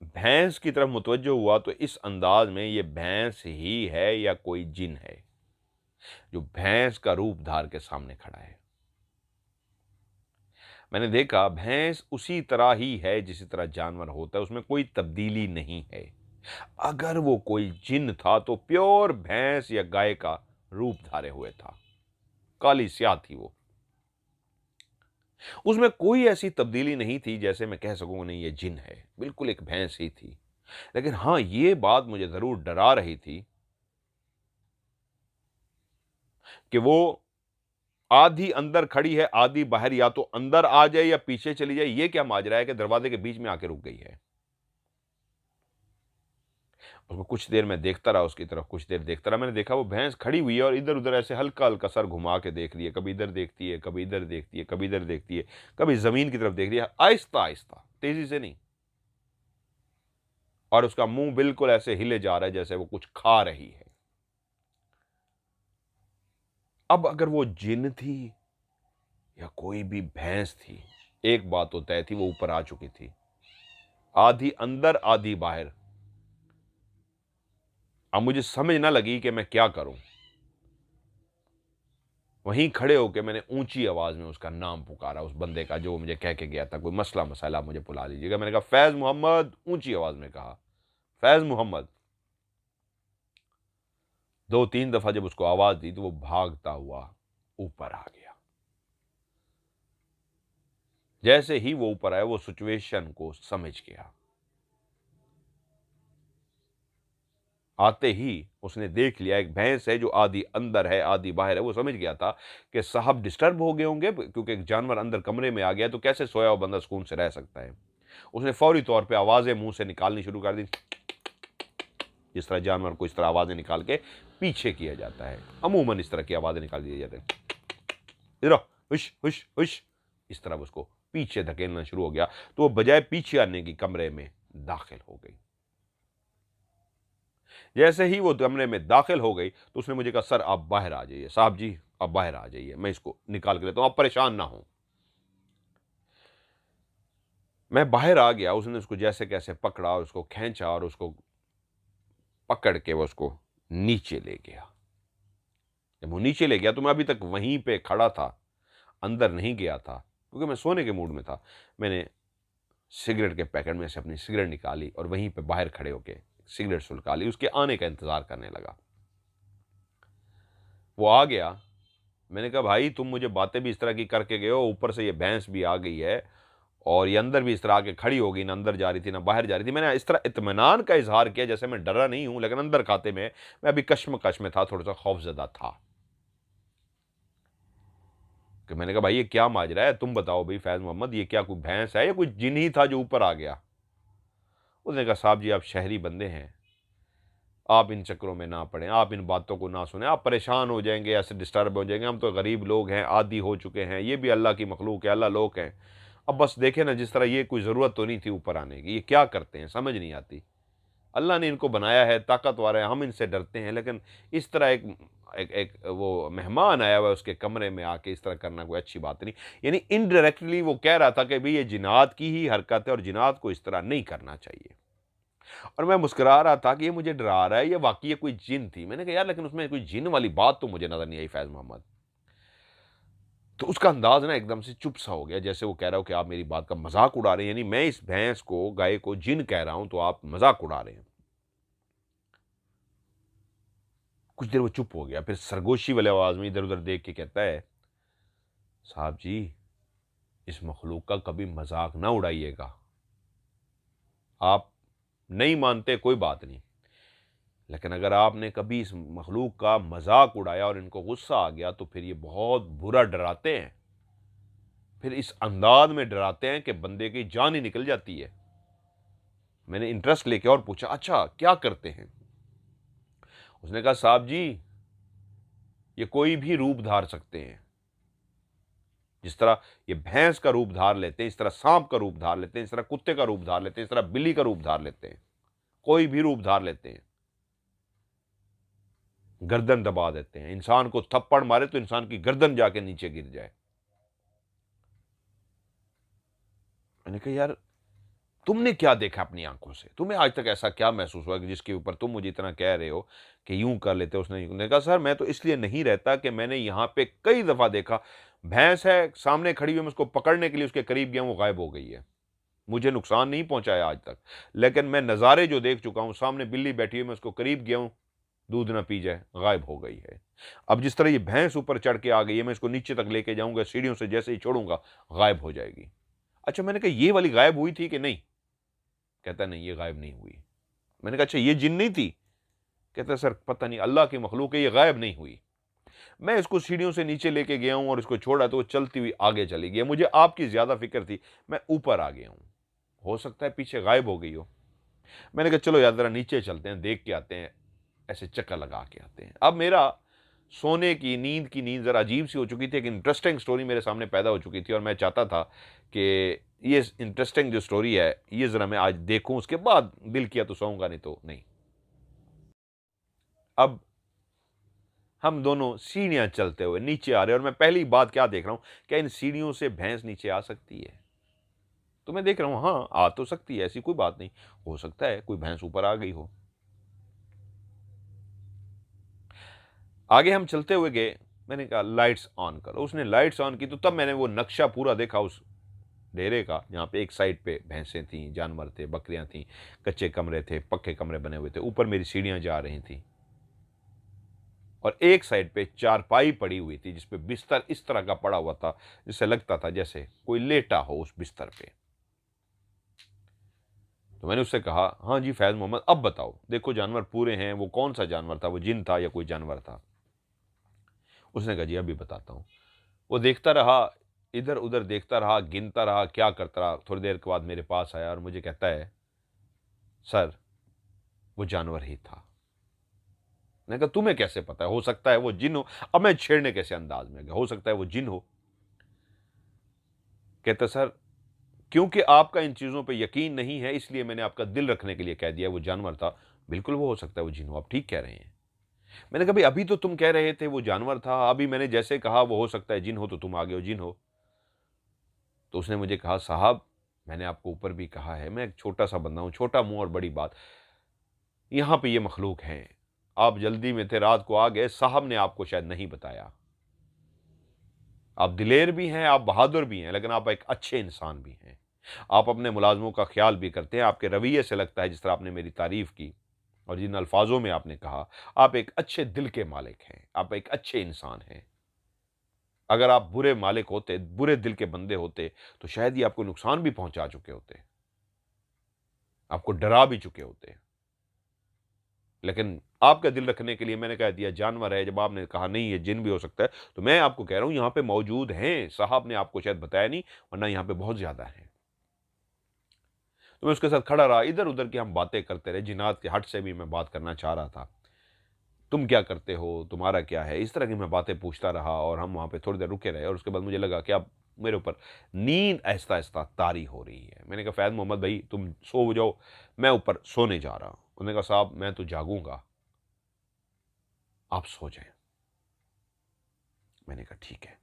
भैंस की तरफ मुतवज्जो हुआ तो इस अंदाज में ये भैंस ही है या कोई जिन है जो भैंस का रूप धार के सामने खड़ा है। मैंने देखा भैंस उसी तरह ही है जिसी तरह जानवर होता है, उसमें कोई तब्दीली नहीं है। अगर वो कोई जिन था तो प्योर भैंस या गाय का रूप धारे हुए था, काली स्याह थी वो, उसमें कोई ऐसी तब्दीली नहीं थी जैसे मैं कह सकूं नहीं ये जिन है, बिल्कुल एक भैंस ही थी। लेकिन हाँ, ये बात मुझे जरूर डरा रही थी कि वो आधी अंदर खड़ी है, आधी बाहर, या तो अंदर आ जाए या पीछे चली जाए। ये क्या माजरा है कि दरवाजे के बीच में आके रुक गई है? उसको कुछ देर मैं देखता रहा, उसकी तरफ कुछ देर देखता रहा। मैंने देखा वो भैंस खड़ी हुई है और इधर-उधर ऐसे हल्का-हल्का सर घुमा के देख रही है, कभी इधर देखती है, कभी इधर देखती है, कभी इधर देखती है, कभी ज़मीन की तरफ देख रही है, आहिस्ता-आहिस्ता, तेज़ी से नहीं। और उसका मुँह बिल्कुल ऐसे हिले जा रहा है जैसे वो कुछ खा रही है। अब अगर वो जिन्न थी या कोई भी भैंस थी, एक बात तो तय थी, वो ऊपर आ चुकी थी। आधी अंदर, आधी बाहर। अब मुझे समझ ना लगी कि मैं क्या करूं। वहीं खड़े होकर मैंने ऊंची आवाज में उसका नाम पुकारा, उस बंदे का जो मुझे कह के गया था, कोई मसला मसाला मुझे बुला लीजिएगा। मैंने कहा फैज मोहम्मद, ऊंची आवाज में कहा, फैज मोहम्मद। 2-3 दफा जब उसको आवाज दी तो वो भागता हुआ ऊपर आ गया। जैसे ही वो ऊपर आया, वो सिचुएशन को समझ गया। आते ही उसने देख लिया एक भैंस है जो आधी अंदर है, आधी बाहर है। वो समझ गया था कि साहब डिस्टर्ब हो गए होंगे, क्योंकि एक जानवर अंदर कमरे में आ गया तो कैसे सोया हुआ बंदा सुकून से रह सकता है। उसने फौरी तौर पे आवाजें मुंह से निकालनी शुरू कर दी, जिस तरह जानवर को इस तरह आवाजें निकाल के पीछे किया जाता है। अमूमन इस तरह की आवाजें निकाल दी जाती है, इधर आओ, हुश हुश हुश। इस तरह उसको पीछे धकेलना शुरू हो गया, तो वो बजाय पीछे आने की कमरे में दाखिल हो गई। जैसे ही वो कमरे में दाखिल हो गई तो उसने मुझे कहा, सर आप बाहर आ जाइए, साहब जी आप बाहर आ जाइए, मैं इसको निकाल के लेता हूं, आप परेशान ना हो। मैं बाहर आ गया। उसने उसको जैसे कैसे पकड़ा और उसको खींचा और उसको पकड़ के वो उसको नीचे ले गया। जब वो नीचे ले गया तो मैं अभी तक वहीं पे खड़ा था, अंदर नहीं गया था, क्योंकि मैं सोने के मूड में था। मैंने सिगरेट के पैकेट में से अपनी सिगरेट निकाली और वहीं पे बाहर खड़े होके सिगरेट सुलगा ली, उसके आने का इंतजार करने लगा। वो आ गया। मैंने कहा भाई तुम मुझे बातें भी इस तरह की करके गए हो, ऊपर से ये भैंस भी आ गई है और ये अंदर भी इस तरह आके खड़ी हो गई, ना अंदर जा रही थी ना बाहर जा रही थी। मैंने इस तरह इत्मीनान का इजहार किया जैसे मैं डरा नहीं हूं, लेकिन अंदर खाते में मैं अभी कश्मकश में था, थोड़ा सा खौफजदा था। कि मैंने कहा भाई ये क्या माजरा है, तुम बताओ भाई फैज मोहम्मद, ये क्या कोई भैंस है या कोई जिन ही था जो ऊपर आ गया। उसने कहा साहब जी आप शहरी बंदे हैं, आप इन चक्करों में ना पड़े, आप इन बातों को ना सुने, आप परेशान हो जाएंगे, ऐसे डिस्टर्ब हो जाएंगे। हम तो गरीब लोग हैं, आदी हो चुके हैं, ये भी अल्लाह की मखलूक है, अल्लाह लोग हैं। अब बस देखें ना, जिस तरह ये कोई ज़रूरत तो नहीं थी ऊपर आने की, ये क्या करते हैं समझ नहीं आती। अल्लाह ने इनको बनाया है, ताकतवर है, हम इनसे डरते हैं, लेकिन इस तरह एक वो मेहमान आया हुआ है उसके कमरे में आके इस तरह करना कोई अच्छी बात नहीं। यानी इनडायरेक्टली वो कह रहा था कि भाई ये जिन्नात की ही हरकत है और जिन्नात को इस तरह नहीं करना चाहिए। और मैं मुस्कुरा रहा था कि ये मुझे डरा रहा है, ये वाकई ये कोई जिन थी। मैंने कहा यार लेकिन उसमें कोई जिन वाली बात तो मुझे नजर नहीं आई फैज मोहम्मद। तो उसका अंदाज ना एकदम से चुप सा हो गया, जैसे वो कह रहा हो कि आप मेरी बात का मजाक उड़ा रहे हैं, यानी मैं इस भैंस को, गाय को जिन कह रहा हूं तो आप मजाक उड़ा रहे हैं। कुछ देर वो चुप हो गया, फिर सरगोशी वाले आवाज में इधर उधर देख के कहता है, साहब जी इस मखलूक का कभी मजाक ना उड़ाइएगा। आप नहीं मानते कोई बात नहीं, लेकिन अगर आपने कभी इस मखलूक का मजाक उड़ाया और इनको गुस्सा आ गया तो फिर ये बहुत बुरा डराते हैं, फिर इस अंदाज में डराते हैं कि बंदे की जान ही निकल जाती है। मैंने इंटरेस्ट लेके और पूछा, अच्छा क्या करते हैं? उसने कहा साहब जी ये कोई भी रूप धार सकते हैं, जिस तरह ये भैंस का रूप धार लेते हैं, इस तरह सांप का रूप धार लेते हैं, इस तरह कुत्ते का रूप धार लेते हैं, इस तरह बिल्ली का रूप धार लेते हैं, कोई भी रूप धार लेते हैं। गर्दन दबा देते हैं, इंसान को थप्पड़ मारे तो इंसान की गर्दन जाके नीचे गिर जाए। मैंने कहा यार तुमने क्या देखा अपनी आंखों से, तुम्हें आज तक ऐसा क्या महसूस हुआ कि जिसके ऊपर तुम मुझे इतना कह रहे हो कि यूं कर लेते उसने कहा सर मैं तो इसलिए नहीं रहता कि मैंने यहां पे कई दफा देखा, भैंस है सामने खड़ी हुई, मैं उसको पकड़ने के लिए उसके करीब गया, वो गायब हो गई है। मुझे नुकसान नहीं पहुंचाया आज तक, लेकिन मैं नज़ारे जो देख चुका हूं, सामने बिल्ली बैठी हुई, मैं उसको करीब गया हूं, दूध ना पी जाए, गायब हो गई है। अब जिस तरह ये भैंस ऊपर चढ़ के आ गई है, मैं इसको नीचे तक लेके जाऊंगा, सीढ़ियों से जैसे ही छोड़ूंगा गायब हो जाएगी। अच्छा मैंने कहा ये वाली गायब हुई थी कि नहीं? कहता नहीं ये गायब नहीं हुई। मैंने कहा अच्छा ये जिन नहीं थी? कहता सर पता नहीं, अल्लाह की मखलूक है, ये गायब नहीं हुई। मैं इसको सीढ़ियों से नीचे लेके गया हूं और इसको छोड़ा तो वो चलती हुई आगे चली गई। मुझे आपकी ज्यादा फिक्र थी, मैं ऊपर आ गया हूं, हो सकता है पीछे गायब हो गई हो। मैंने कहा चलो यार ज़रा नीचे चलते हैं, देख के आते हैं, ऐसे चक्कर लगा के आते हैं। अब मेरा सोने की नींद ज़रा अजीब-सी हो चुकी थी, एक इंटरेस्टिंग स्टोरी मेरे सामने पैदा हो चुकी थी और मैं चाहता था कि ये इंटरेस्टिंग जो स्टोरी है, ये ज़रा मैं आज देखूँ, उसके बाद दिल किया तो सोऊँगा, नहीं तो नहीं। अब हम दोनों सीढ़ियाँ चलते हुए नीचे आ रहे हैं और मैं पहली बात क्या देख रहा हूँ, क्या इन सीढ़ियों से भैंस नीचे आ सकती है? तो मैं देख रहा हूँ, हाँ, आ तो सकती है, ऐसी कोई बात नहीं। हो सकता है कोई भैंस ऊपर आ गई हो। आगे हम चलते हुए गए, मैंने कहा लाइट्स ऑन करो। उसने लाइट्स ऑन की तो तब मैंने वो नक्शा पूरा देखा उस डेरे का, जहाँ पे एक साइड पे भैंसें थीं, जानवर थे, बकरियाँ थीं, कच्चे कमरे थे, पक्के कमरे बने हुए थे, ऊपर मेरी सीढ़ियाँ जा रही थीं और एक साइड पे चारपाई पड़ी हुई थी जिस पे बिस्तर इस तरह का पड़ा हुआ था, जिससे लगता था जैसे कोई लेटा हो उस बिस्तर पे। तो मैंने उससे कहा, "हाँ जी फैज़ मोहम्मद, अब बताओ, देखो जानवर पूरे हैं, वो कौन-सा जानवर था? वो जिन था या कोई जानवर था?" उसने कहा, "जी, अभी बताता हूँ।" वो देखता रहा, इधर-उधर देखता रहा, गिनता रहा, क्या करता रहा। थोड़ी देर के बाद मेरे पास आया और मुझे कहता है, "सर, वो जानवर ही था।" मैंने कहा, "तुम्हें कैसे पता है? हो सकता है वो जिन हो।" अब मैं छेड़ने कैसे अंदाज में गया, हो सकता है वो जिन हो। कहता, "सर, क्योंकि आपका इन चीज़ों पे यकीन नहीं है, इसलिए मैंने आपका दिल रखने के लिए कह दिया वो जानवर था। बिल्कुल वो हो सकता है वो जिन हो, आप ठीक कह रहे हैं।" मैंने कहा, "भई अभी तो तुम कह रहे थे वो जानवर था, अभी मैंने जैसे कहा वो हो सकता है जिन हो, तो तुम आ गए हो जिन हो।" तो उसने मुझे कहा, "साहब, मैंने आपको ऊपर भी कहा है, मैं एक छोटा-सा बंदा हूँ, छोटा मुँह और बड़ी बात। यहाँ पे ये मखलूक हैं। आप जल्दी में थे, रात को आ गए, साहब ने आपको शायद नहीं बताया। आप दिलेर भी हैं, आप बहादुर भी हैं, लेकिन आप एक अच्छे इंसान भी हैं। आप अपने मुलाज़िमों का ख़्याल भी करते हैं, आपके रवैये से लगता है जिस तरह आपने मेरी तारीफ़ की और जिन अल्फ़ाज़ों में आपने कहा, आप एक अच्छे दिल के मालिक हैं, आप एक अच्छे इंसान हैं। अगर आप बुरे मालिक होते, बुरे दिल के बंदे होते, तो शायद ये आपको नुकसान भी पहुँचा चुके होते, आपको डरा भी चुके होते। लेकिन आपका दिल रखने के लिए मैंने कह दिया जानवर है, जब आपने कहा नहीं ये जिन भी हो सकता है, तो मैं आपको कह रहा हूँ यहाँ पे मौजूद हैं, साहब ने आपको शायद बताया नहीं, वरना यहाँ पे बहुत ज़्यादा हैं। तो मैं उसके साथ खड़ा रहा, इधर-उधर की हम बातें करते रहे, जिन्नात के हट से भी मैं बात करना चाह रहा था। तुम क्या करते हो? तुम्हारा क्या है? इस तरह की मैं बातें पूछता रहा और हम वहाँ पे थोड़ी देर रुके रहे और उसके बाद मुझे लगा कि अब मेरे ऊपर नींद आहिस्ता-आहिस्ता तारी हो रही है। मैंने कहा, "फ़ैज़ मोहम्मद भाई तुम सो जाओ, मैं ऊपर सोने जा रहा हूँ।" उन्होंने कहा, "साहब मैं तो जागूँगा, आप सो जाएँ।" मैंने कहा, "ठीक है।"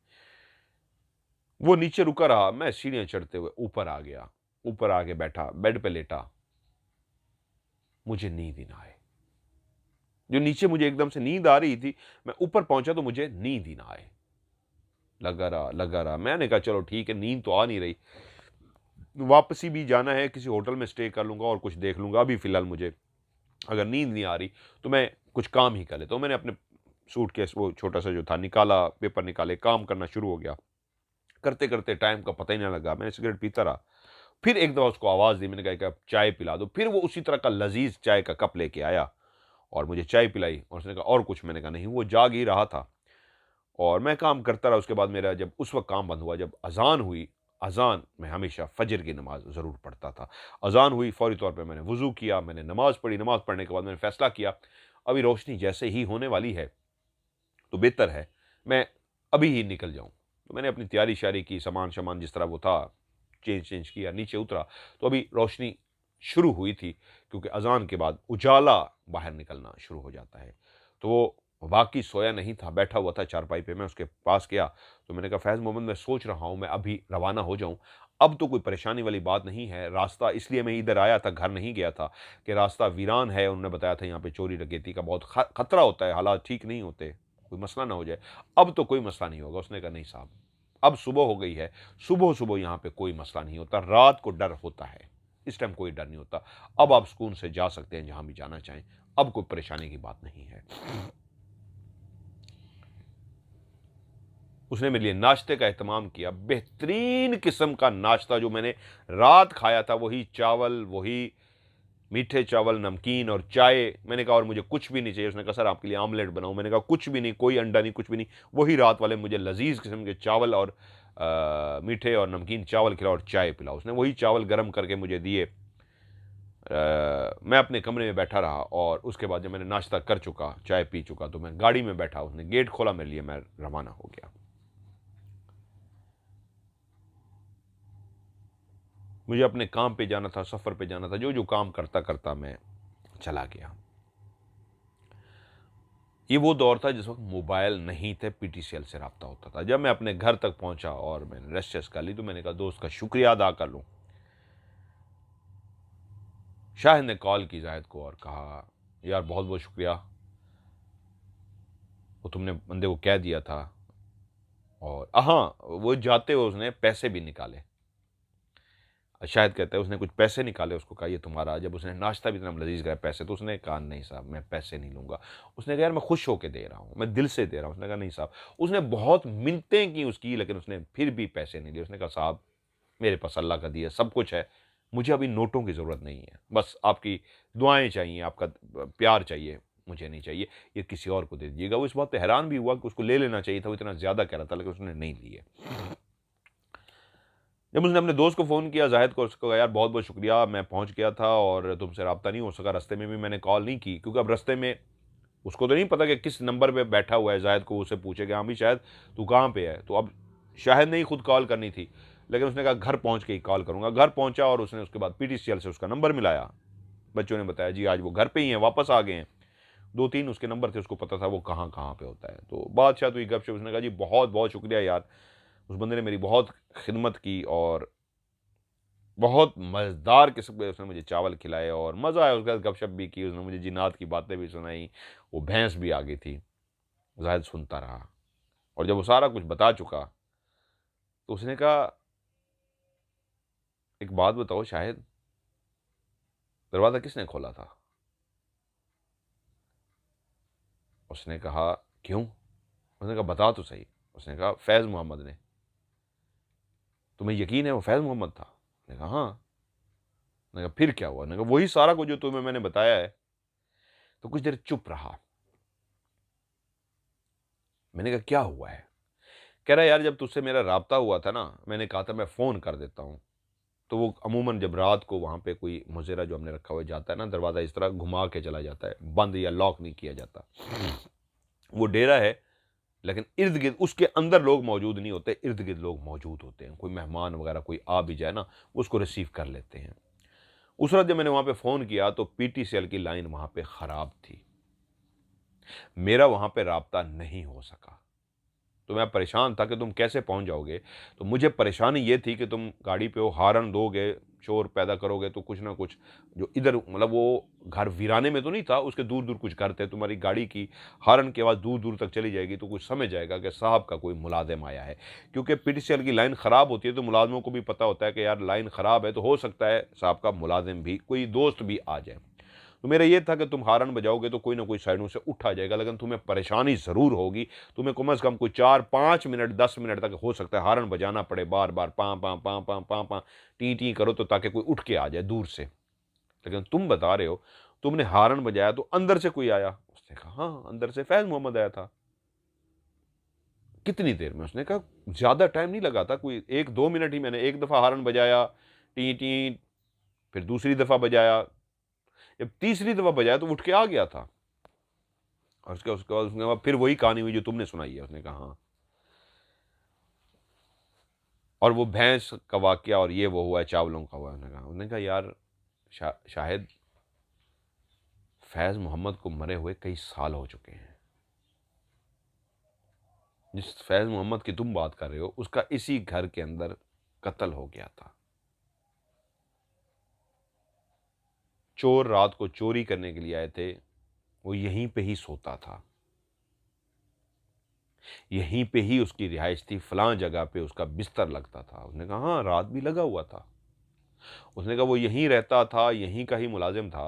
वो नीचे रुका रहा, मैं सीढ़ियाँ चढ़ते हुए ऊपर आ गया। ऊपर आके बैठा, बेड पे लेटा, मुझे नींद ही ना आए। जो नीचे मुझे एकदम से नींद आ रही थी, मैं ऊपर पहुँचा तो मुझे नींद ही ना आए। लगा रहा। मैंने कहा चलो ठीक है, नींद तो आ नहीं रही। वापसी भी जाना है, किसी होटल में स्टे कर लूँगा और कुछ देख लूँगा। अभी फ़िलहाल मुझे अगर नींद नहीं आ रही, तो मैं कुछ काम ही कर लेता हूँ। मैंने अपने सूटकेस वो छोटा-सा जो था निकाला, पेपर निकाले, काम करना शुरू हो गया। करते-करते टाइम का पता ही ना लगा। मैंने सिगरेट पीता रहा। फिर एक दफ़ा उसको आवाज़ दी, मैंने कहा, "एक कप चाय पिला दो।" फिर वो उसी तरह का लज़ीज़ चाय का कप लेके आया और मुझे चाय पिलाई और उसने कहा, "और कुछ?" मैंने कहा, "नहीं।" वो जाग ही रहा था और मैं काम करता रहा। उसके बाद मेरा जब उस वक़्त काम बंद हुआ, जब अज़ान हुई, अज़ान मैं हमेशा फ़जर की नमाज़ ज़रूर पढ़ता था। अज़ान हुई, फ़ौरी तौर पे मैंने वुज़ू किया, मैंने नमाज़ पढ़ी, नमाज़ पढ़ने के बाद मैंने फ़ैसला किया, अभी रोशनी जैसे ही होने वाली है, तो बेहतर है मैं अभी ही निकल जाऊँ। तो मैंने अपनी तैयारी-श्यारी की, सामान-शमान जिस तरह वो था, चेंज किया, नीचे उतरा, तो अभी रोशनी शुरू हुई थी क्योंकि अज़ान के बाद उजाला बाहर निकलना शुरू हो जाता है। तो वो वाक़ई सोया नहीं था, बैठा हुआ था चारपाई पे, मैं उसके पास गया, तो मैंने कहा, "फ़ैज़ मोहम्मद मैं सोच रहा हूँ मैं अभी रवाना हो जाऊँ। अब तो कोई परेशानी वाली बात नहीं है, रास्ता इसलिए मैं इधर आया था, घर नहीं गया था कि रास्ता वीरान है, उन्होंने बताया था यहाँ पे चोरी-डकैती का बहुत खतरा होता है, हालात ठीक नहीं होते, कोई मसला ना हो जाए। अब तो कोई मसला नहीं होगा।" उसने कहा, "नहीं साहब, अब सुबह हो गई है, सुबह-सुबह यहाँ पे कोई मसला नहीं होता, रात को डर होता है, इस टाइम कोई डर नहीं होता। अब आप सुकून से जा सकते हैं जहाँ भी जाना चाहें, अब कोई परेशानी की बात नहीं है।" उसने मेरे लिए नाश्ते का एहतमाम किया, बेहतरीन किस्म का नाश्ता जो मैंने रात खाया था, वही चावल, वही मीठे चावल, नमकीन और चाय। मैंने कहा और मुझे कुछ भी नहीं चाहिए। उसने कहा सर आपके लिए ऑमलेट बनाऊँ? मैंने कहा कुछ भी नहीं, कोई अंडा नहीं, कुछ भी नहीं। वही रात वाले मुझे लज़ीज़ किस्म के चावल और मीठे और नमकीन चावल खिलाओ और चाय पिलाओ। उसने वही चावल गरम करके मुझे दिए। मैं अपने कमरे में बैठा रहा और उसके बाद जब मैंने नाश्ता कर चुका, चाय पी चुका, तो मैं गाड़ी में बैठा, उसने गेट खोला मेरे लिए, मैं रवाना हो गया। मुझे अपने काम पे जाना था, सफ़र पे जाना था, जो जो काम करता करता मैं चला गया। ये वो दौर था जिस वक्त मोबाइल नहीं थे, पीटीसीएल से रब्ता होता था। जब मैं अपने घर तक पहुंचा और मैंने रेस्ट शेस्ट कर ली, तो मैंने कहा दोस्त का शुक्रिया अदा कर लूं। शाहिद ने कॉल की जाहिद को और कहा यार बहुत बहुत शुक्रिया, वो तुमने बंदे को कह दिया था। और हाँ, वो जाते हुए उसने पैसे भी निकाले। शायद कहता है उसने कुछ पैसे निकाले, उसको कहा ये तुम्हारा। जब उसने नाश्ता भी इतना लजीज करा, पैसे, तो उसने कहा नहीं साहब मैं पैसे नहीं लूँगा। उसने कहा यार मैं खुश होकर दे रहा हूँ, मैं दिल से दे रहा हूँ। उसने कहा नहीं साहब। उसने बहुत मिन्नतें की उसकी, लेकिन उसने फिर भी पैसे नहीं लिए। उसने कहा साहब मेरे पास अल्लाह का दिया सब कुछ है, मुझे अभी नोटों की ज़रूरत नहीं है, बस आपकी दुआएं चाहिए, आपका प्यार चाहिए, मुझे नहीं चाहिए, ये किसी और को दे दीजिएगा। वो इस बात पे हैरान भी हुआ कि उसको ले लेना चाहिए था, वो इतना ज़्यादा कह रहा था, लेकिन उसने नहीं लिए। जब उसने अपने दोस्त को फ़ोन किया जाहिद को, उसको कहा यार बहुत बहुत शुक्रिया, मैं पहुंच गया था और तुमसे रब्ता नहीं हो सका, रास्ते में भी मैंने कॉल नहीं की, क्योंकि अब रास्ते में उसको तो नहीं पता कि किस नंबर पे बैठा हुआ है जाहिद को, उसे पूछेगा हाँ भी शायद तू कहाँ पे है। तो अब शायद नहीं खुद कॉल करनी थी, लेकिन उसने कहा घर पहुंच के ही कॉल करूंगा। घर पहुंचा और उसने उसके बाद पीटीसीएल से उसका नंबर मिलाया। बच्चों ने बताया जी आज वो घर पे ही हैं, वापस आ गए हैं। 2-3 उसके नंबर थे, उसको पता था वो कहाँ कहाँ पे होता है। तो बादशाह तो ये गपशप, उसने कहा जी बहुत बहुत शुक्रिया यार, उस बंदे ने मेरी बहुत खिदमत की और बहुत मज़ेदार किस्म के उसने मुझे चावल खिलाए और मज़ा आया, उसके साथ गपशप भी की, उसने मुझे जिन्नात की बातें भी सुनाई। वो भैंस भी आ गई थी। जाहिद सुनता रहा और जब वो सारा कुछ बता चुका, तो उसने कहा एक बात बताओ शाहिद, दरवाज़ा किसने खोला था? उसने कहा क्यों? उसने कहा बता तो सही। उसने कहा फैज़ मोहम्मद ने। तुम्हें यकीन है वो फैज़ मोहम्मद था? उसने कहा हाँ। उसने कहा फिर क्या हुआ? उसने कहा वही सारा कुछ जो तुम्हें मैंने बताया है। तो कुछ देर चुप रहा। मैंने कहा क्या हुआ है? कह रहा है यार जब तुझसे मेरा राब्ता हुआ था ना, मैंने कहा था मैं फ़ोन कर देता हूँ। तो वो अमूमन जब रात को वहाँ पे कोई मुज़ेरा जो हमने रखा हुआ जाता है ना, दरवाज़ा इस तरह घुमा के चला जाता है, बंद या लॉक नहीं किया जाता। वो डेरा है, लेकिन इर्द-गिर्द उसके अंदर लोग मौजूद नहीं होते, इर्द-गिर्द लोग मौजूद होते हैं। कोई मेहमान वगैरह कोई आ भी जाए ना, उसको रिसीव कर लेते हैं। उस रात जब मैंने वहाँ पे फ़ोन किया तो पीटीसीएल की लाइन वहाँ पे ख़राब थी। मेरा वहाँ पे राब्ता नहीं हो सका। तो मैं परेशान था कि तुम कैसे पहुँच जाओगे? तो मुझे परेशानी ये थी कि तुम गाड़ी पे हो, हॉर्न दोगे, शोर पैदा करोगे, तो कुछ ना कुछ जो इधर मतलब वो घर वीराने में तो नहीं था, उसके दूर-दूर कुछ घर थे, तुम्हारी गाड़ी की हॉर्न की आवाज़ दूर-दूर तक चली जाएगी, तो कुछ समझ जाएगा कि साहब का कोई मुलाज़िम आया है। क्योंकि पीटीसीएल की लाइन ख़राब होती है, तो मुलाज़िमों को भी पता होता है कि यार लाइन ख़राब है, तो हो सकता है साहब का मुलाज़िम भी, कोई दोस्त भी आ जाए। तो मेरा ये था कि तुम हॉर्न बजाओगे तो कोई ना कोई साइडों से उठ आ जाएगा, लेकिन तुम्हें परेशानी ज़रूर होगी। तुम्हें कम से कम कोई 4-5 मिनट 10 मिनट तक हो सकता है हॉर्न बजाना पड़े बार-बार, पाँ, पाँ, पाँ, पाँ, पाँ, पाँ, टी करो, तो ताकि कोई उठ के आ जाए दूर से। लेकिन तुम बता रहे हो तुमने हॉर्न बजाया तो अंदर से कोई आया? उसने कहा हाँ, अंदर से फैज़ मोहम्मद आया था। कितनी देर में? उसने कहा ज़्यादा टाइम नहीं लगा था, कोई 1-2 मिनट ही। मैंने एक दफ़ा हॉर्न बजाया, टी, फिर दूसरी दफ़ा बजाया। जब तीसरी दफ़ा बजाया तो उठ के आ गया था। और उसके बाद फिर वही कहानी हुई जो तुमने सुनाई है। उसने कहा हाँ। और वो भैंस का वाकया और ये वो हुआ है, चावलों का हुआ है। उसने कहा यार शाहिद, फैज़ मोहम्मद को मरे हुए कई साल हो चुके हैं। जिस फैज़ मोहम्मद की तुम बात कर रहे हो, उसका इसी घर के अंदर कत्ल हो गया था। चोर रात को चोरी करने के लिए आए थे, वो यहीं पे ही सोता था, यहीं पे ही उसकी रिहाइश थी, फलां जगह पे उसका बिस्तर लगता था। उसने कहा हाँ, रात भी लगा हुआ था। उसने कहा वो यहीं रहता था, यहीं का ही मुलाजिम था।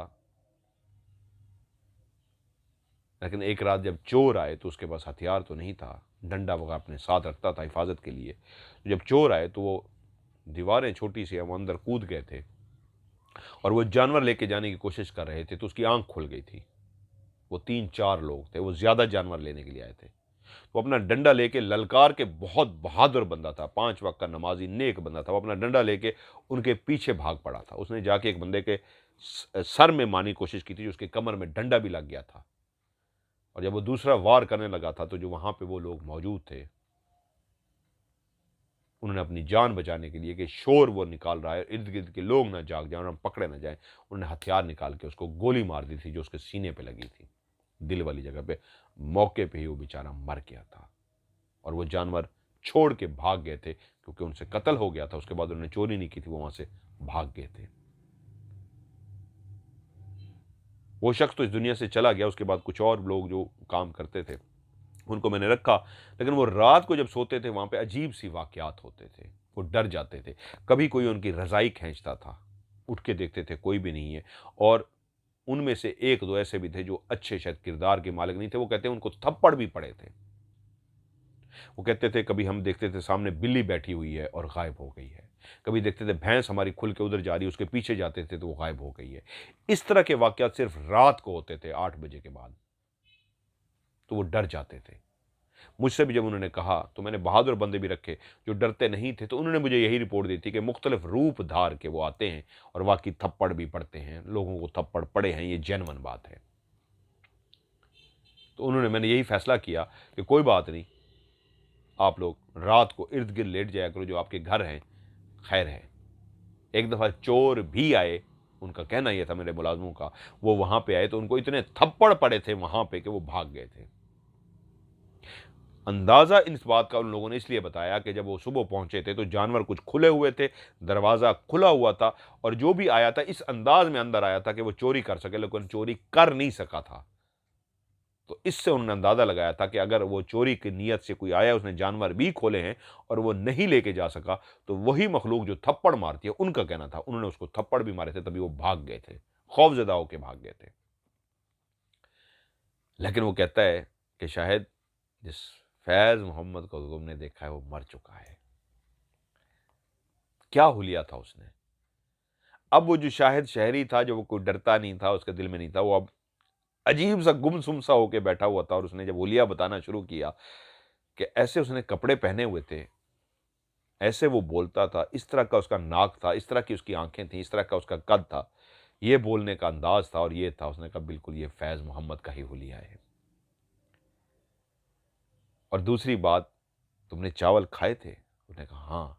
लेकिन एक रात जब चोर आए तो उसके पास हथियार तो नहीं था, डंडा वगैरह अपने साथ रखता था हिफाजत के लिए। जब चोर आए तो वो दीवारें छोटी सी हैं, वो अंदर कूद गए थे और वो जानवर लेके जाने की कोशिश कर रहे थे, तो उसकी आंख खुल गई थी। वो 3-4 लोग थे, वो ज़्यादा जानवर लेने के लिए आए थे। वो अपना डंडा लेके ललकार के, बहुत बहादुर बंदा था, 5 वक्त का नमाजी नेक बंदा था, वो अपना डंडा लेके उनके पीछे भाग पड़ा था। उसने जाके एक बंदे के सर में मारने की कोशिश की थी, जो उसके कमर में डंडा भी लग गया था। और जब वो दूसरा वार करने लगा था, तो जो वहाँ पे वो लोग मौजूद थे, उन्होंने अपनी जान बचाने के लिए कि शोर वो निकाल रहा है, इर्द-गिर्द के लोग ना जाग जाएँ और हम पकड़े ना जाएँ, उन्होंने हथियार निकाल के उसको गोली मार दी थी, जो उसके सीने पे लगी थी, दिल वाली जगह पे। मौके पे ही वो बेचारा मर गया था और वो जानवर छोड़ के भाग गए थे, क्योंकि उनसे कत्ल हो गया था। उसके बाद उन्होंने चोरी नहीं की थी, वो वहाँ से भाग गए थे। वो शख्स तो इस दुनिया से चला गया, उसके बाद कुछ और लोग जो काम करते थे, उनको मैंने रखा, लेकिन वो रात को जब सोते थे, वहाँ पे अजीब-सी वाक़यात होते थे। वो डर जाते थे। कभी कोई उनकी रज़ाई खींचता था, उठ के देखते थे कोई भी नहीं है, और उनमें से 1-2 ऐसे भी थे जो अच्छे शायद किरदार के मालिक नहीं थे, वो कहते हैं उनको थप्पड़ भी पड़े थे। वो कहते थे कभी हम देखते थे सामने बिल्ली बैठी हुई है और गायब हो गई है। कभी देखते थे भैंस हमारी खुल के उधर जा रही है, उसके पीछे जाते थे तो वो गायब हो गई है। इस तरह के वाक़यात सिर्फ़ रात को होते थे 8 बजे के बाद, तो वो डर जाते थे। मुझसे भी जब उन्होंने कहा, तो मैंने बहादुर बंदे भी रखे जो डरते नहीं थे, तो उन्होंने मुझे यही रिपोर्ट दी थी कि मुख्तलिफ रूप धार के वो आते हैं और वाकई थप्पड़ भी पड़ते हैं, लोगों को थप्पड़ पड़े हैं, ये जेन्युइन बात है। तो मैंने यही फैसला किया कि कोई बात नहीं, आप लोग रात को इर्द गिर्द लेट जाया करो, जो आपके घर हैं, खैर है। एक दफ़ा चोर भी आए, उनका कहना यह था मेरे मुलाजमों का, वो वहां पे आए तो उनको इतने थप्पड़ पड़े थे वहां पे कि वो भाग गए थे। अंदाज़ा इस बात का उन लोगों ने इसलिए बताया कि जब वो सुबह पहुंचे थे तो जानवर कुछ खुले हुए थे, दरवाज़ा खुला हुआ था, और जो भी आया था इस अंदाज में अंदर आया था कि वो चोरी कर सके, लेकिन चोरी कर नहीं सका था। तो इससे उन्होंने अंदाज़ा लगाया था कि अगर वो चोरी की नीयत से कोई आया, उसने जानवर भी खोले हैं और वो नहीं लेके जा सका, तो वही मखलूक जो थप्पड़ मारती है, उनका कहना था, उन्होंने उसको थप्पड़ भी मारे थे, तभी वो भाग गए थे, खौफज़दा होके भाग गए थे। लेकिन वो कहता है कि शायद जिस फैज़ मोहम्मद को तुमने देखा है, वो मर चुका है। क्या हुलिया था उसने? अब वो जो शाहिद शहरी था, जो वो कोई डरता नहीं था, उसके दिल में नहीं था, वो अब अजीब-सा गुमसुम-सा होके बैठा हुआ था, और उसने जब हुलिया बताना शुरू किया कि ऐसे उसने कपड़े पहने हुए थे, ऐसे वो बोलता था, इस तरह का उसका नाक था, इस तरह की उसकी आँखें थीं, इस तरह का उसका कद था, ये बोलने का अंदाज़ था और ये था, उसने कहा बिल्कुल ये फैज़ मोहम्मद का ही हुलिया है। और दूसरी बात, तुमने चावल खाए थे? उसने कहा हाँ,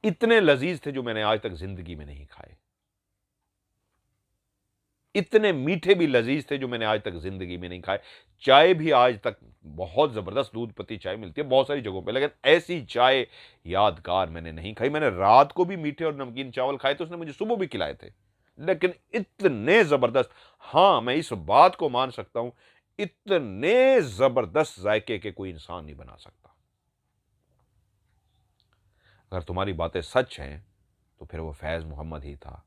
इतने लज़ीज़ थे जो मैंने आज तक ज़िंदगी में नहीं खाए। इतने मीठे भी लज़ीज़ थे जो मैंने आज तक ज़िंदगी में नहीं खाए। चाय भी आज तक बहुत ज़बरदस्त दूध पत्ती चाय मिलती है बहुत सारी जगहों पे, लेकिन ऐसी चाय यादगार मैंने नहीं खाई। मैंने रात को भी मीठे और नमकीन चावल खाए थे, उसने मुझे सुबह भी खिलाए थे। लेकिन इतने ज़बरदस्त, हाँ, मैं इस बात को मान सकता हूँ, इतने ज़बरदस्त ज़ायके के कोई इंसान नहीं बना सकता। अगर तुम्हारी बातें सच हैं, तो फिर वो फैज़ मोहम्मद ही था।